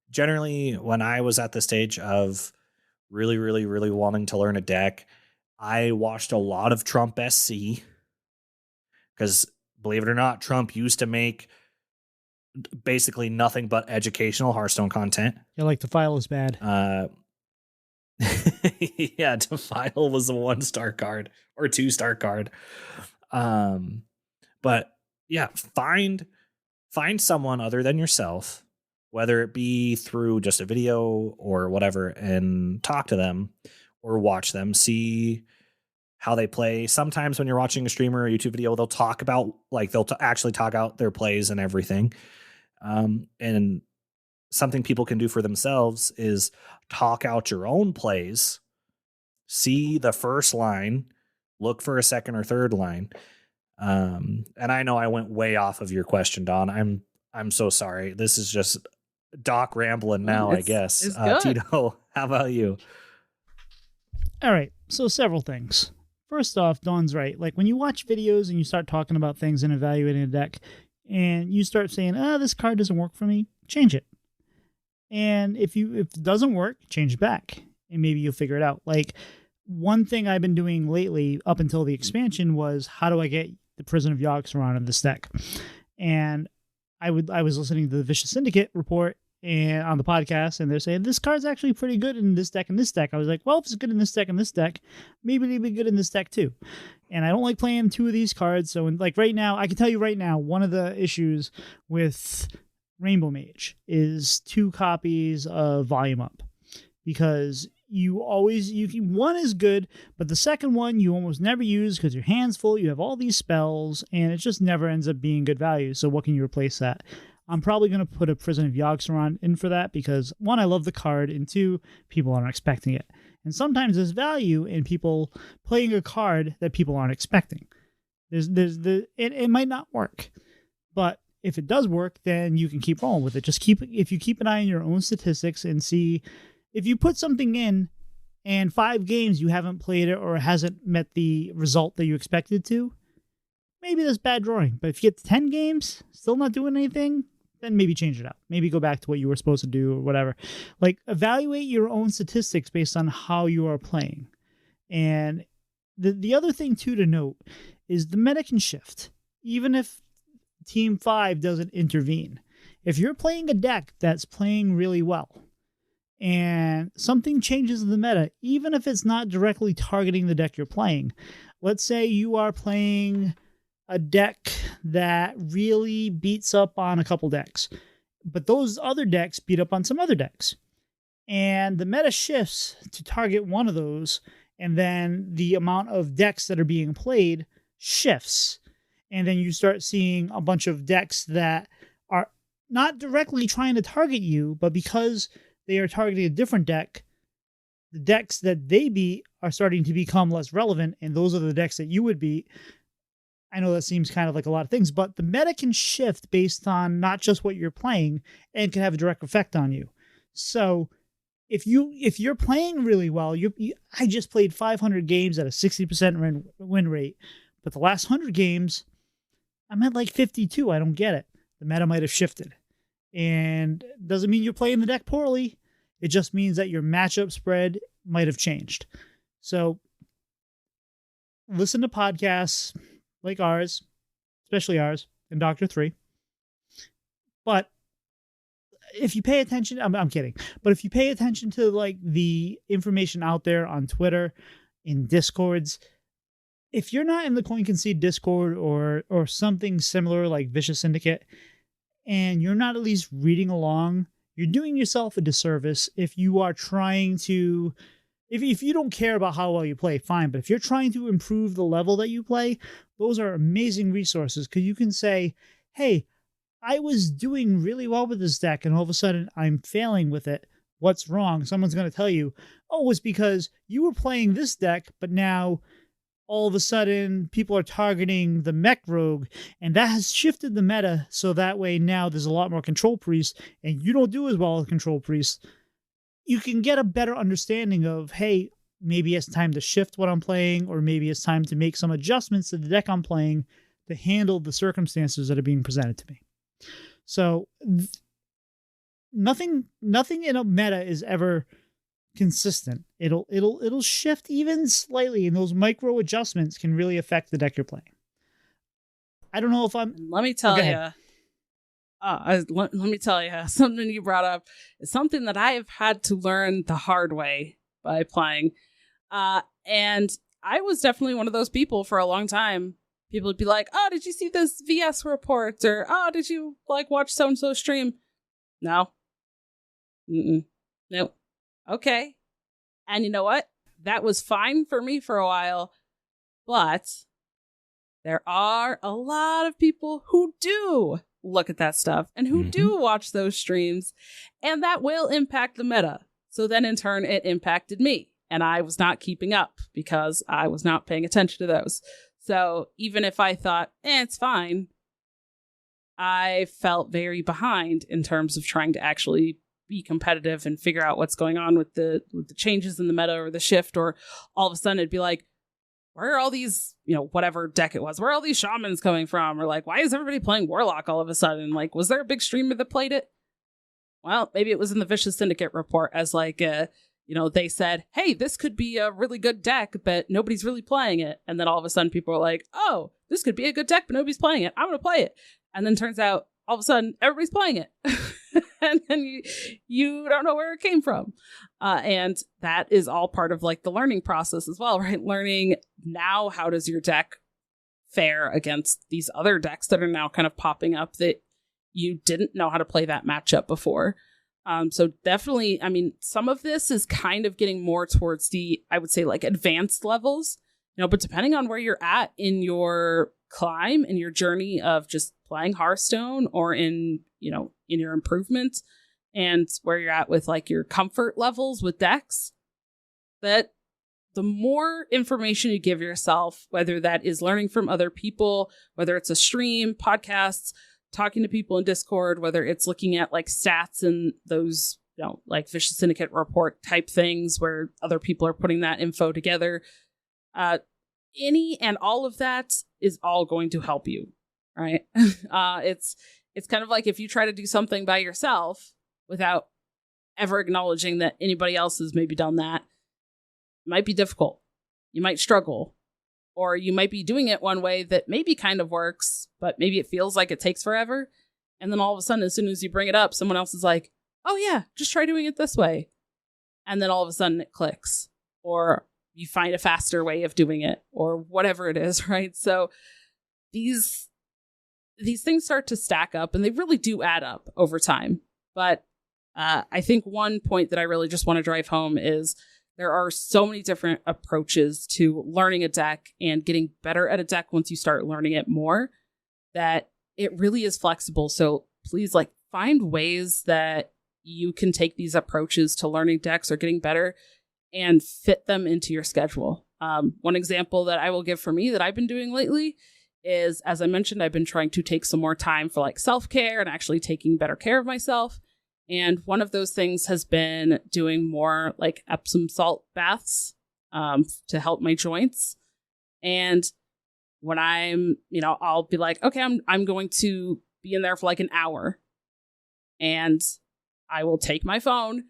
Generally, when I was at the stage of really, really, really wanting to learn a deck, I watched a lot of Trump SC, because believe it or not, Trump used to make basically nothing but educational Hearthstone content. Yeah, like the file is bad. Yeah, Defile was a 1-star card or 2-star card. But yeah, find someone other than yourself, whether it be through just a video or whatever, and talk to them or watch them, see how they play. Sometimes when you're watching a streamer or a YouTube video, they'll talk about, like, actually talk out their plays and everything. And something people can do for themselves is talk out your own plays, see the first line, look for a second or third line. And I know I went way off of your question, Don. I'm so sorry. This is just Doc rambling now, I guess. Tito, how about you? All right. So several things. First off, Dawn's right. Like, when you watch videos and you start talking about things and evaluating a deck, and you start saying, this card doesn't work for me, change it. And if it doesn't work, change it back, and maybe you'll figure it out. Like, one thing I've been doing lately up until the expansion was, how do I get the Prison of Yogg-Saron in this deck? And I was listening to the Vicious Syndicate report and on the podcast, and they're saying this card's actually pretty good in this deck and this deck. I was like, well, if it's good in this deck and this deck, maybe it'd be good in this deck too. And I don't like playing 2 of these cards. So like right now, I can tell you right now, one of the issues with Rainbow Mage is 2 copies of Volume Up, because one is good, but the second one you almost never use because your hand's full, you have all these spells, and it just never ends up being good value. So what can you replace that? I'm probably going to put a Prison of Yogg-Saron in for that, because 1, I love the card, and 2, people aren't expecting it. And sometimes there's value in people playing a card that people aren't expecting. It might not work, but if it does work, then you can keep rolling with it. If you keep an eye on your own statistics and see if you put something in and 5 games you haven't played it or it hasn't met the result that you expected to, maybe that's bad drawing. But if you get to 10 games, still not doing anything, then maybe change it up. Maybe go back to what you were supposed to do or whatever. Like, evaluate your own statistics based on how you are playing. And the other thing, too, to note is the meta can shift, even if Team 5 doesn't intervene. If you're playing a deck that's playing really well and something changes in the meta, even if it's not directly targeting the deck you're playing, let's say you are playing a deck that really beats up on a couple decks, but those other decks beat up on some other decks. And the meta shifts to target one of those, and then the amount of decks that are being played shifts. And then you start seeing a bunch of decks that are not directly trying to target you, but because they are targeting a different deck, the decks that they beat are starting to become less relevant, and those are the decks that you would beat. I know that seems kind of like a lot of things, but the meta can shift based on not just what you're playing and can have a direct effect on you. So if you're playing really well, I just played 500 games at a 60% win rate, but the last 100 games, I'm at like 52. I don't get it. The meta might have shifted. And doesn't mean you're playing the deck poorly. It just means that your matchup spread might have changed. So listen to podcasts like ours, especially ours and Dr. 3. But if you pay attention, I'm kidding. But if you pay attention to like the information out there on Twitter, in Discords, if you're not in the Coin Concede Discord or something similar like Vicious Syndicate, and you're not at least reading along, you're doing yourself a disservice if you are trying to, if you don't care about how well you play, fine. But if you're trying to improve the level that you play, those are amazing resources, because you can say, hey, I was doing really well with this deck and all of a sudden I'm failing with it. What's wrong? Someone's going to tell you, oh, it's because you were playing this deck, but now all of a sudden people are targeting the mech rogue, and that has shifted the meta. So that way now there's a lot more control priests and you don't do as well as control priests. You can get a better understanding of, hey, maybe it's time to shift what I'm playing, or maybe it's time to make some adjustments to the deck I'm playing to handle the circumstances that are being presented to me. So nothing in a meta is ever consistent. It'll shift even slightly, and those micro adjustments can really affect the deck you're playing. I don't know if I'm. Let me tell you. Let me tell you, something you brought up is something that I have had to learn the hard way by playing. And I was definitely one of those people for a long time. People would be like, oh, did you see this VS report? Or, oh, did you like watch so-and-so stream? No. Nope. Okay. And you know what? That was fine for me for a while. But there are a lot of people who do look at that stuff and who do watch those streams, and that will impact the meta. So then in turn, it impacted me, and I was not keeping up because I was not paying attention to those. So even if I thought, it's fine, I felt very behind in terms of trying to actually be competitive and figure out what's going on with the changes in the meta or the shift, or all of a sudden it'd be like, where are all these, whatever deck it was, where are all these shamans coming from? Or like, why is everybody playing Warlock all of a sudden? Like, was there a big streamer that played it? Well, maybe it was in the Vicious Syndicate report as like, they said, hey, this could be a really good deck, but nobody's really playing it. And then all of a sudden people are like, oh, this could be a good deck, but nobody's playing it. I'm going to play it. And then turns out all of a sudden everybody's playing it. And then you don't know where it came from. And that is all part of like the learning process as well, right? Learning now, how does your deck fare against these other decks that are now kind of popping up that you didn't know how to play that matchup before. So definitely, some of this is kind of getting more towards the, I would say, like advanced levels, but depending on where you're at in your climb, in your journey of just playing Hearthstone, or in your improvement, and where you're at with like your comfort levels with decks, that the more information you give yourself, whether that is learning from other people, whether it's a stream, podcasts, talking to people in Discord, whether it's looking at like stats and those, like Vicious Syndicate report type things where other people are putting that info together. Any and all of that is all going to help you, right? It's kind of like if you try to do something by yourself without ever acknowledging that anybody else has maybe done that, it might be difficult. You might struggle. Or you might be doing it one way that maybe kind of works, but maybe it feels like it takes forever. And then all of a sudden, as soon as you bring it up, someone else is like, oh yeah, just try doing it this way. And then all of a sudden it clicks. Or you find a faster way of doing it, or whatever it is, right? So these things start to stack up, and they really do add up over time. But I think one point that I really just want to drive home is there are so many different approaches to learning a deck and getting better at a deck once you start learning it more, that it really is flexible. So please, like, find ways that you can take these approaches to learning decks or getting better and fit them into your schedule. One example that I will give for me that I've been doing lately is, as I mentioned, I've been trying to take some more time for like self-care and actually taking better care of myself. And one of those things has been doing more like Epsom salt baths to help my joints. And when I'm, I'll be like, okay, I'm going to be in there for like an hour, and I will take my phone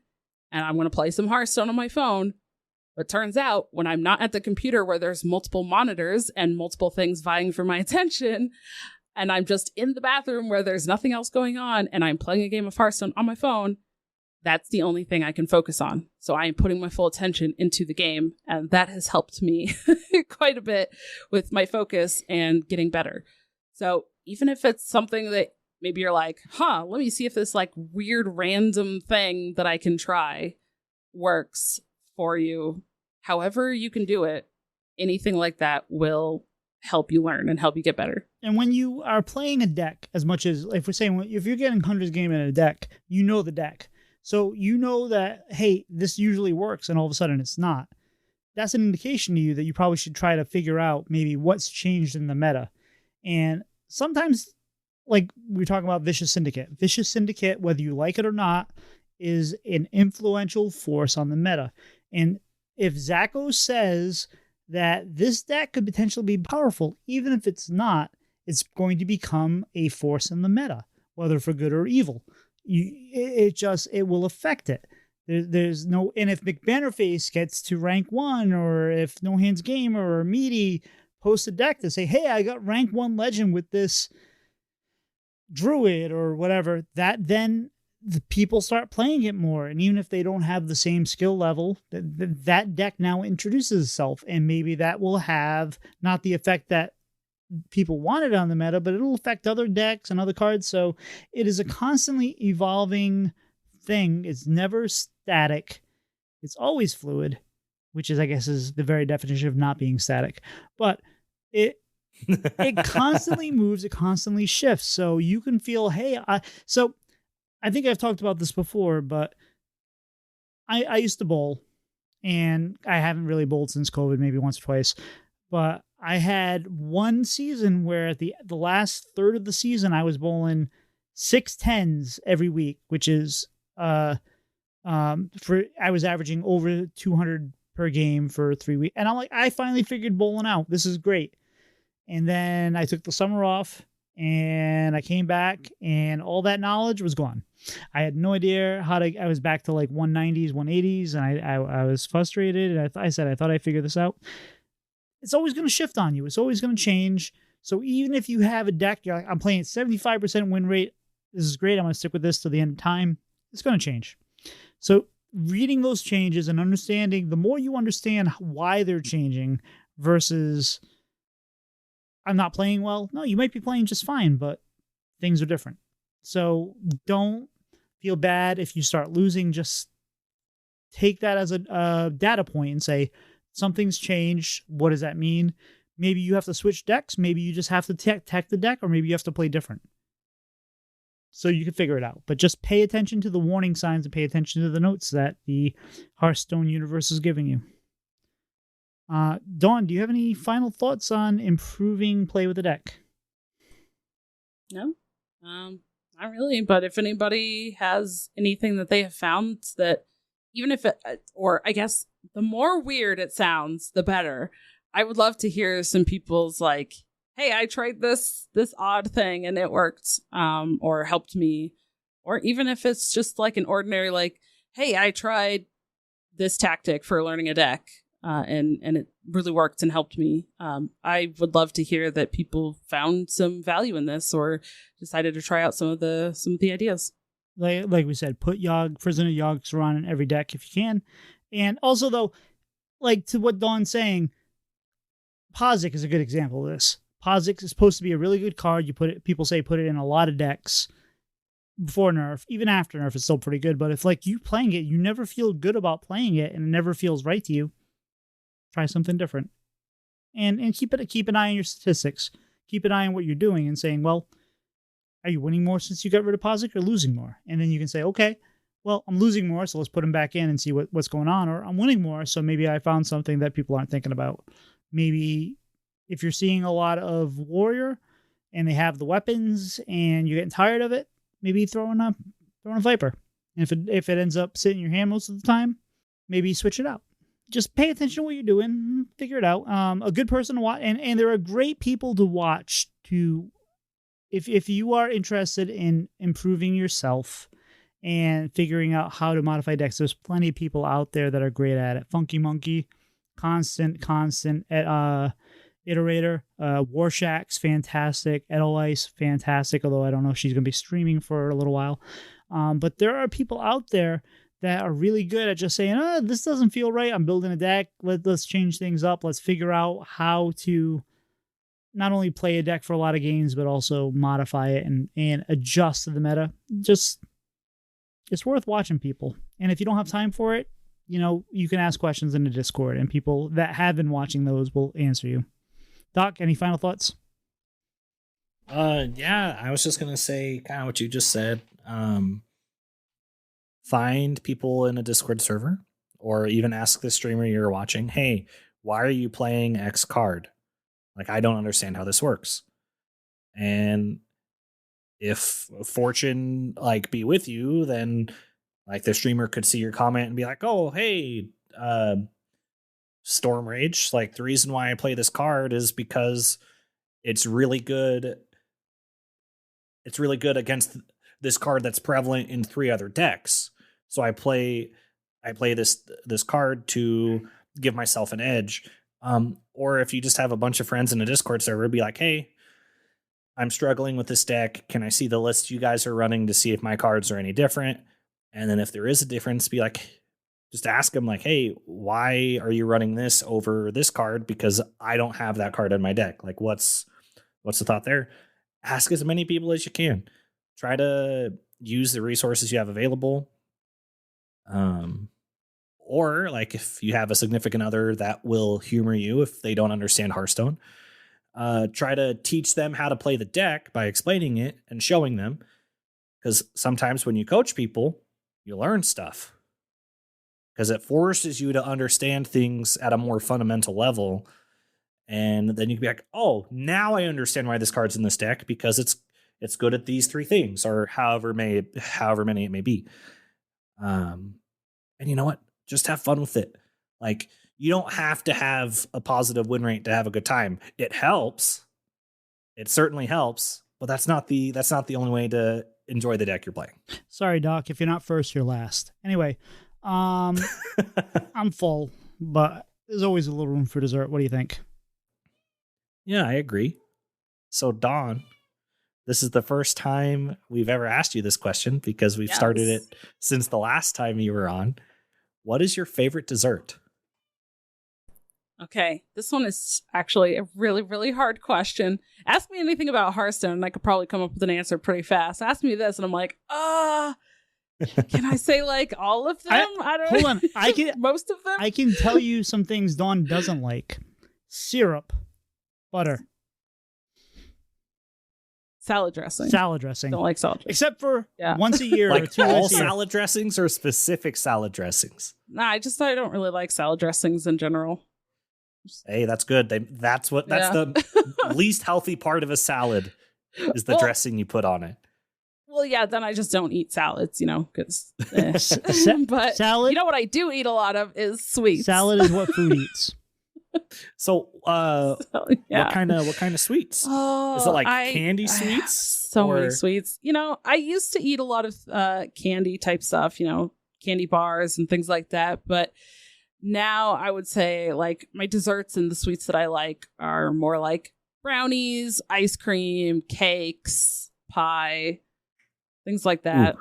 and I'm going to play some Hearthstone on my phone. But turns out when I'm not at the computer where there's multiple monitors and multiple things vying for my attention, and I'm just in the bathroom where there's nothing else going on, and I'm playing a game of Hearthstone on my phone, that's the only thing I can focus on. So I am putting my full attention into the game, and that has helped me quite a bit with my focus and getting better. So even if it's something that maybe you're like, let me see if this like weird random thing that I can try works for you, however you can do it, anything like that will help you learn and help you get better. And when you are playing a deck, as much as if we're saying, if you're getting hundreds game in a deck, you know the deck. So you know that, hey, this usually works, and all of a sudden it's not. That's an indication to you that you probably should try to figure out maybe what's changed in the meta. And sometimes, like we were talking about Vicious Syndicate. Vicious Syndicate, whether you like it or not, is an influential force on the meta. And if Zacho says that this deck could potentially be powerful, even if it's not, it's going to become a force in the meta, whether for good or evil. It will affect it. There's no, and if McBannerface gets to rank 1, or if No Hands Gamer or Meaty post a deck to say, hey, I got rank 1 legend with this druid or whatever, that then the people start playing it more. And even if they don't have the same skill level, that deck now introduces itself, and maybe that will have not the effect that people wanted on the meta, but it'll affect other decks and other cards. So it is a constantly evolving thing. It's never static. It's always fluid, which is, I guess, is the very definition of not being static. But it constantly moves, it constantly shifts. So you can feel, hey, so I think I've talked about this before, but I used to bowl, and I haven't really bowled since COVID, maybe once or twice. But I had one season where at the last third of the season, I was bowling 6 10s every week, which is I was averaging over 200 per game for 3 weeks. And I'm like, I finally figured bowling out. This is great. And then I took the summer off, and I came back, and all that knowledge was gone. I had no idea I was back to like 190s, 180s, and I was frustrated. And I said, I thought I figured this out. It's always going to shift on you. It's always going to change. So even if you have a deck, you're like, I'm playing 75% win rate. This is great. I'm going to stick with this till the end of time. It's going to change. So reading those changes and understanding, the more you understand why they're changing versus I'm not playing well. No, you might be playing just fine, but things are different. So don't feel bad if you start losing. Just take that as a data point and say, something's changed. What does that mean? Maybe you have to switch decks. Maybe you just have to tech the deck, or maybe you have to play different. So you can figure it out. But just pay attention to the warning signs and pay attention to the notes that the Hearthstone universe is giving you. Dawn, do you have any final thoughts on improving play with the deck? No, Not really, but if anybody has anything that they have found that, even if it, or I guess the more weird it sounds, the better. I would love to hear some people's like, hey, I tried this odd thing and it worked, or helped me. Or even if it's just like an ordinary, like, hey, I tried this tactic for learning a deck, and it really worked and helped me. I would love to hear that people found some value in this or decided to try out some of the ideas. Like we said, put Prisoner Yogg-Saron in every deck if you can. And also, though, like to what Dawn's saying, Pozic is a good example of this. Pozic is supposed to be a really good card. People say put it in a lot of decks before nerf. Even after nerf, it's still pretty good. But if like you playing it, you never feel good about playing it, and it never feels right to you, try something different. And keep an eye on your statistics. Keep an eye on what you're doing and saying, well, are you winning more since you got rid of Pozic or losing more? And then you can say, okay, well, I'm losing more, so let's put him back in and see what's going on. Or I'm winning more, so maybe I found something that people aren't thinking about. Maybe if you're seeing a lot of Warrior and they have the weapons and you're getting tired of it, maybe throw in a Viper. And if it ends up sitting in your hand most of the time, maybe switch it out. Just pay attention to what you're doing, figure it out. A good person to watch, and there are great people to watch if you are interested in improving yourself and figuring out how to modify decks. There's plenty of people out there that are great at it. Funky Monkey, constant at Iterator, Warshak's fantastic, Edelweiss fantastic, although I don't know if she's going to be streaming for a little while. But there are people out there that are really good at just saying, this doesn't feel right. I'm building a deck. Let's change things up. Let's figure out how to not only play a deck for a lot of games, but also modify it and adjust to the meta. Just, it's worth watching people. And if you don't have time for it, you can ask questions in the Discord, and people that have been watching those will answer you. Doc, any final thoughts? Yeah, I was just going to say kind of what you just said. Find people in a Discord server, or even ask the streamer you're watching, hey, why are you playing X card? Like, I don't understand how this works. And if fortune be with you, then the streamer could see your comment and be like, oh, hey, Storm Rage, the reason why I play this card is because it's really good. It's really good against this card that's prevalent in 3 other decks. So I play this card to give myself an edge. Or if you just have a bunch of friends in a Discord server, be like, hey, I'm struggling with this deck. Can I see the list you guys are running to see if my cards are any different? And then if there is a difference, be like, just ask them hey, why are you running this over this card? Because I don't have that card in my deck. What's the thought there? Ask as many people as you can. Try to use the resources you have available. Or if you have a significant other that will humor you if they don't understand Hearthstone, try to teach them how to play the deck by explaining it and showing them. Because sometimes when you coach people, you learn stuff. Because it forces you to understand things at a more fundamental level. And then you can be like, oh, now I understand why this card's in this deck, because it's good at these 3 things, or however many it may be. And you know what? Just have fun with it. You don't have to have a positive win rate to have a good time. It helps. It certainly helps, but that's not the only way to enjoy the deck you're playing. Sorry, Doc. If you're not first, you're last. Anyway, I'm full, but there's always a little room for dessert. What do you think? Yeah, I agree. So, Dawn, this is the first time we've ever asked you this question, because we've started it since the last time you were on. What is your favorite dessert? Okay, this one is actually a really, really hard question. Ask me anything about Hearthstone, and I could probably come up with an answer pretty fast. Ask me this, and I'm like, can I say all of them? I don't know. Hold on, I can most of them. I can tell you some things Dawn doesn't like: syrup, butter, salad dressing. Salad dressing. Don't like salad dressing. Except for once a year or 2 all times a year. salad dressings or specific salad dressings? Nah, I don't really like salad dressings in general. Hey, that's good. That's the least healthy part of a salad is the dressing you put on it. Well, yeah, then I just don't eat salads, because. But salad. You know what I do eat a lot of is sweets. Salad is what food eats. So, what kind of sweets? Oh, is it like candy sweets? So many sweets. I used to eat a lot of candy type stuff, candy bars and things like that. But now I would say like my desserts and the sweets that I like are more like brownies, ice cream, cakes, pie, things like that.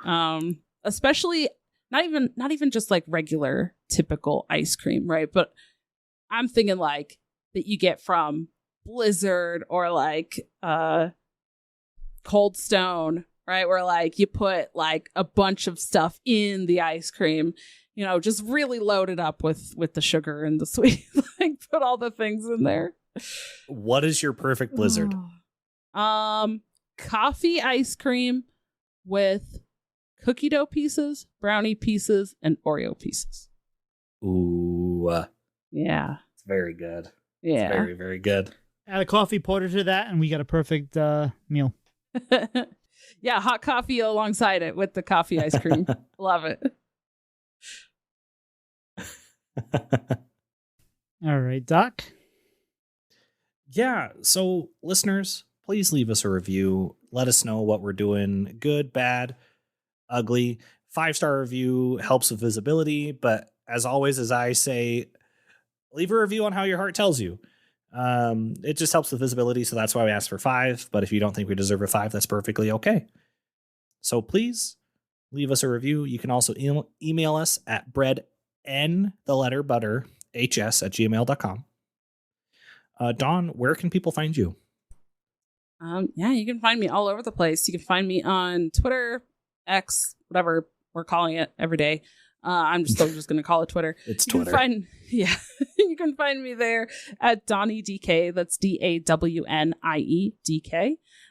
Especially not even just like regular typical ice cream, right? But I'm thinking like that you get from Blizzard or like Cold Stone, right? Where like you put like a bunch of stuff in the ice cream, just really load it up with the sugar and the sweet, like put all the things in there. What is your perfect Blizzard? Coffee ice cream with cookie dough pieces, brownie pieces, and Oreo pieces. Ooh. Yeah. It's very good. Yeah. It's very, very good. Add a coffee porter to that, and we got a perfect meal. Yeah, hot coffee alongside it with the coffee ice cream. Love it. All right, Doc. Yeah, so listeners, please leave us a review. Let us know what we're doing. Good, bad, ugly. 5-star review helps with visibility, but as always, as I say, leave a review on how your heart tells you. It just helps with visibility, so that's why we asked for 5. But if you don't think we deserve a 5, that's perfectly okay. So please leave us a review. You can also email us at breadn@gmail.com. Dawn, where can people find you? Yeah, you can find me all over the place. You can find me on Twitter, X, whatever we're calling it every day. I'm still just going to call it Twitter. It's Twitter. You can find me there at DonnieDK. That's DAWNIEDK.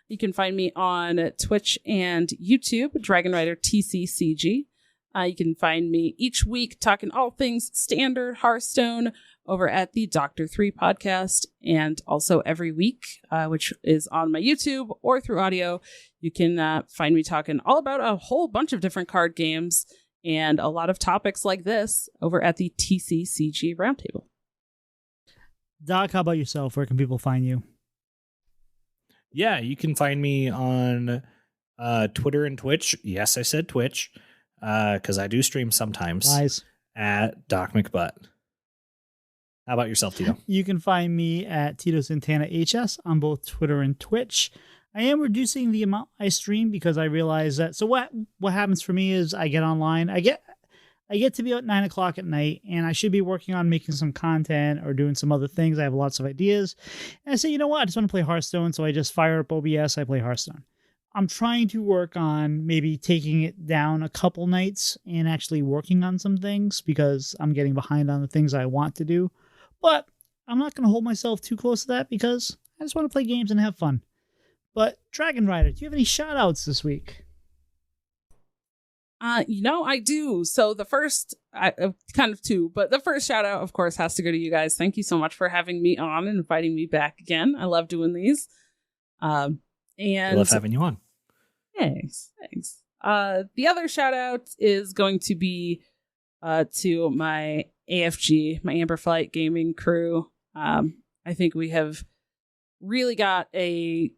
You can find me on Twitch and YouTube, DragonRider TCCG. You can find me each week talking all things standard Hearthstone over at the Doctor 3 podcast, and also every week, which is on my YouTube or through audio, you can find me talking all about a whole bunch of different card games and a lot of topics like this over at the TCCG Roundtable. Doc, how about yourself? Where can people find you? Yeah, you can find me on Twitter and Twitch. Yes, I said Twitch, because I do stream sometimes. Lies. At Doc McButt. How about yourself, Tito? You can find me at Tito Santana HS on both Twitter and Twitch. I am reducing the amount I stream because I realize that. So what happens for me is I get online. I get to be about 9 o'clock at night, and I should be working on making some content or doing some other things. I have lots of ideas, and I say, you know what? I just want to play Hearthstone, so I just fire up OBS. I play Hearthstone. I'm trying to work on maybe taking it down a couple nights and actually working on some things because I'm getting behind on the things I want to do. But I'm not going to hold myself too close to that because I just want to play games and have fun. But DragonRider, do you have any shout-outs this week? I do. So the first, kind of two, but the first shout-out, of course, has to go to you guys. Thank you so much for having me on and inviting me back again. I love doing these. And I love having you on. Thanks. The other shout-out is going to be to my AFG, my Amber Flight gaming crew. I think we have really got a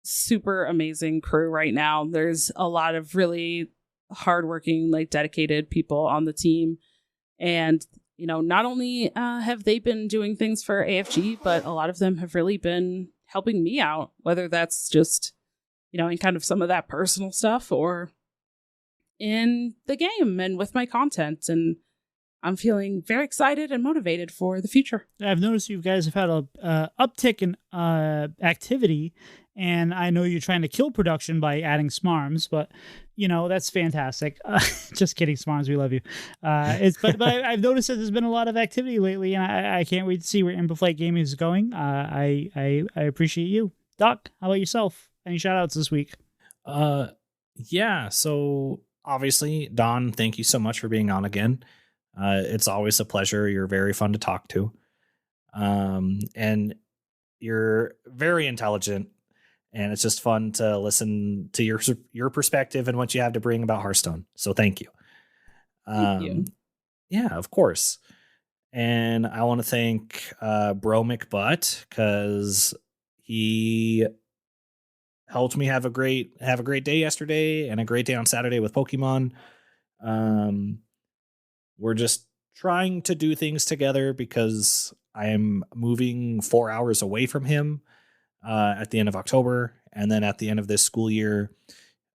super amazing crew right now. There's a lot of really hardworking, like dedicated people on the team. And, not only have they been doing things for AFG, but a lot of them have really been helping me out, whether that's just, in kind of some of that personal stuff or in the game and with my content. And I'm feeling very excited and motivated for the future. I've noticed you guys have had a uptick in activity, and I know you're trying to kill production by adding smarms, but that's fantastic. Just kidding, smarms, we love you. But I've noticed that there's been a lot of activity lately, and I can't wait to see where Amber Flight Gaming is going. I appreciate you, Doc. How about yourself? Any shout outs this week? Yeah. So obviously, Don, thank you so much for being on again. It's always a pleasure. You're very fun to talk to. And you're very intelligent and it's just fun to listen to your perspective and what you have to bring about Hearthstone. So thank you. Thank you. Yeah, of course. And I want to thank Bro McButt, because he helped me have a great day yesterday and a great day on Saturday with Pokemon. We're just trying to do things together because I am moving 4 hours away from him at the end of October, and then at the end of this school year,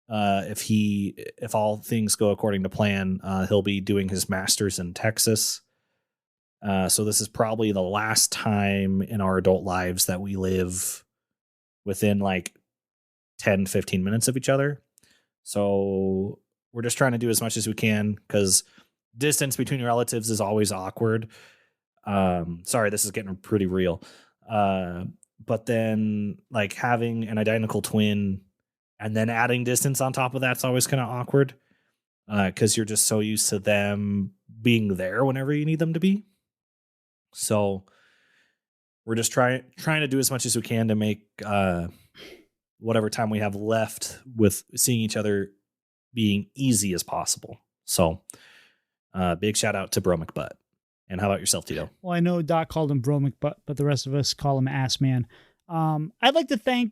if all things go according to plan, he'll be doing his master's in Texas. So this is probably the last time in our adult lives that we live within like 10, 15 minutes of each other. So we're just trying to do as much as we can, because distance between relatives is always awkward. Sorry, this is getting pretty real. But then like having an identical twin and then adding distance on top of that's always kind of awkward, because you're just so used to them being there whenever you need them to be. So we're just trying to do as much as we can to make whatever time we have left with seeing each other being easy as possible. So big shout out to Bro McButt. And how about yourself, Tito? Well, I know Doc called him Bro McButt, but the rest of us call him Ass Man. I'd like to thank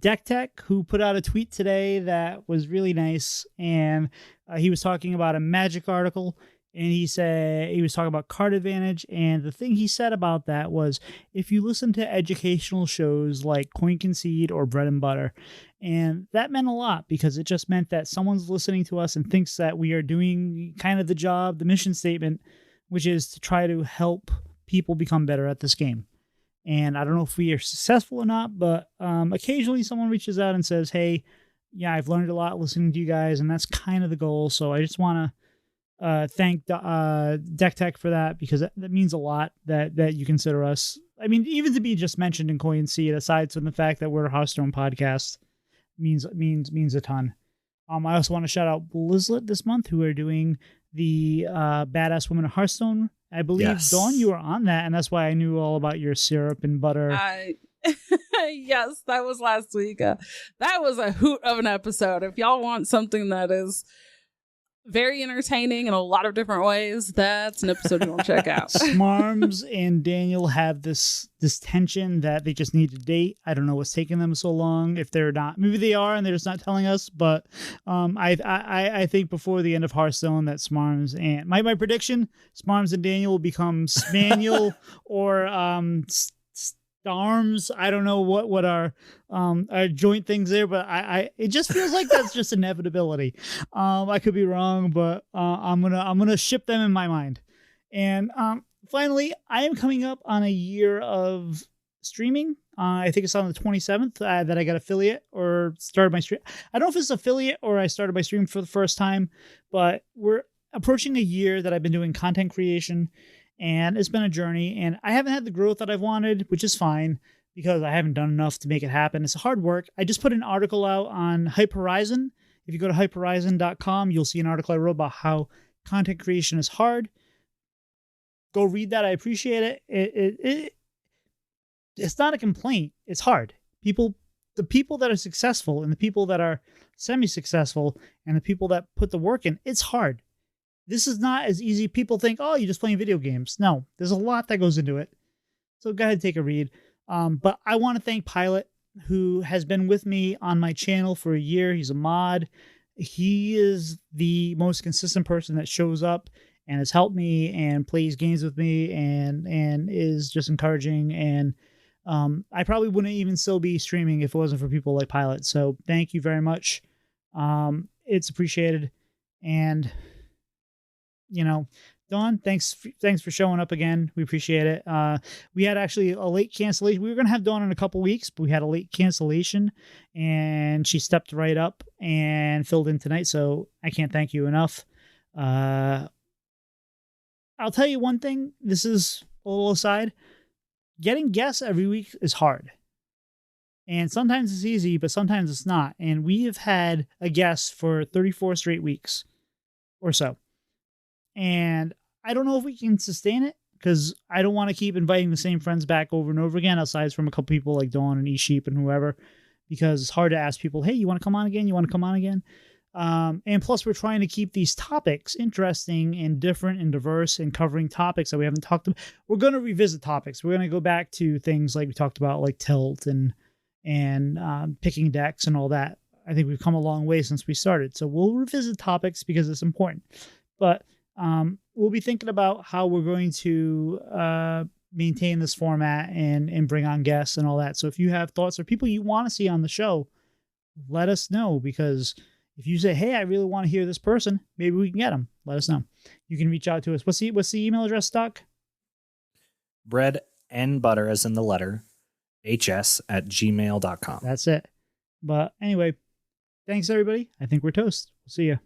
Deck Tech, who put out a tweet today that was really nice. And he was talking about a Magic article. And he said he was talking about card advantage. And the thing he said about that was, if you listen to educational shows like Coin Concede or Bread and Butter, and that meant a lot, because it just meant that someone's listening to us and thinks that we are doing kind of the job, the mission statement, which is to try to help people become better at this game. And I don't know if we are successful or not, but occasionally someone reaches out and says, hey, yeah, I've learned a lot listening to you guys, and that's kind of the goal. So I just want to thank Deck Tech for that, because that means a lot that you consider us. I mean, even to be just mentioned in Coin Seed, aside from the fact that we're a Hearthstone podcast, means a ton. I also want to shout out Blizzlet this month, who are doing the Badass Women of Hearthstone. I believe, yes. Dawn, you were on that, and that's why I knew all about your syrup and butter. Yes, that was last week. That was a hoot of an episode. If y'all want something that is very entertaining in a lot of different ways, that's an episode you want to check out. Smarms and Daniel have this tension that they just need to date. I don't know what's taking them so long. If they're not, maybe they are and they're just not telling us. But I think before the end of Hearthstone that Smarms and my prediction, Smarms and Daniel will become Spaniel or Starms. I don't know what our joint things there, but it just feels like that's just inevitability. I could be wrong, but I'm gonna ship them in my mind. And finally, I am coming up on a year of streaming. I think it's on the 27th that I got affiliate or started my stream. I don't know if it's affiliate or I started my stream for the first time, but we're approaching a year that I've been doing content creation. And it's been a journey, and I haven't had the growth that I've wanted, which is fine, because I haven't done enough to make it happen. It's hard work. I just put an article out on Hype Horizon. If you go to hypehorizon.com, you'll see an article I wrote about how content creation is hard. Go read that. I appreciate it. It's not a complaint. It's hard. The people that are successful and the people that are semi-successful and the people that put the work in, it's hard. This is not as easy. People think, oh, you're just playing video games. No, there's a lot that goes into it. So go ahead and take a read. But I want to thank Pilot, who has been with me on my channel for a year. He's a mod. He is the most consistent person that shows up and has helped me and plays games with me and is just encouraging. And I probably wouldn't even still be streaming if it wasn't for people like Pilot. So thank you very much. It's appreciated. And Dawn, thanks for showing up again. We appreciate it. We had actually a late cancellation. We were going to have Dawn in a couple weeks, but we had a late cancellation, and she stepped right up and filled in tonight. So I can't thank you enough. I'll tell you one thing. This is a little aside. Getting guests every week is hard. And sometimes it's easy, but sometimes it's not. And we have had a guest for 34 straight weeks or so. And I don't know if we can sustain it, because I don't want to keep inviting the same friends back over and over again, aside from a couple people like Dawn and E-Sheep and whoever. because it's hard to ask people, hey, you want to come on again? You want to come on again? And plus, we're trying to keep these topics interesting and different and diverse and covering topics that we haven't talked about. We're going to revisit topics. We're going to go back to things like we talked about, like tilt and picking decks and all that. I think we've come a long way since we started. So we'll revisit topics because it's important. But we'll be thinking about how we're going to maintain this format and bring on guests and all that. So if you have thoughts or people you want to see on the show, let us know, because if you say, hey, I really want to hear this person, maybe we can get them. Let us know. You can reach out to us. What's the email address, Doc? Bread and butter, as in the letter, hs@gmail.com. That's it. But anyway, thanks, everybody. I think we're toast. We'll see you.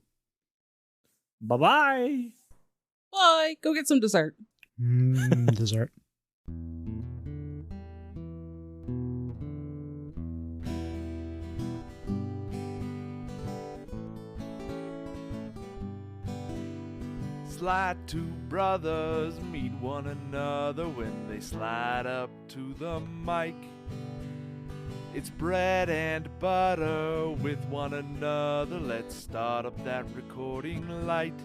Bye-bye. Bye. Go get some dessert. Dessert. Slide two brothers meet one another when they slide up to the mic. It's bread and butter with one another. Let's start up that recording light.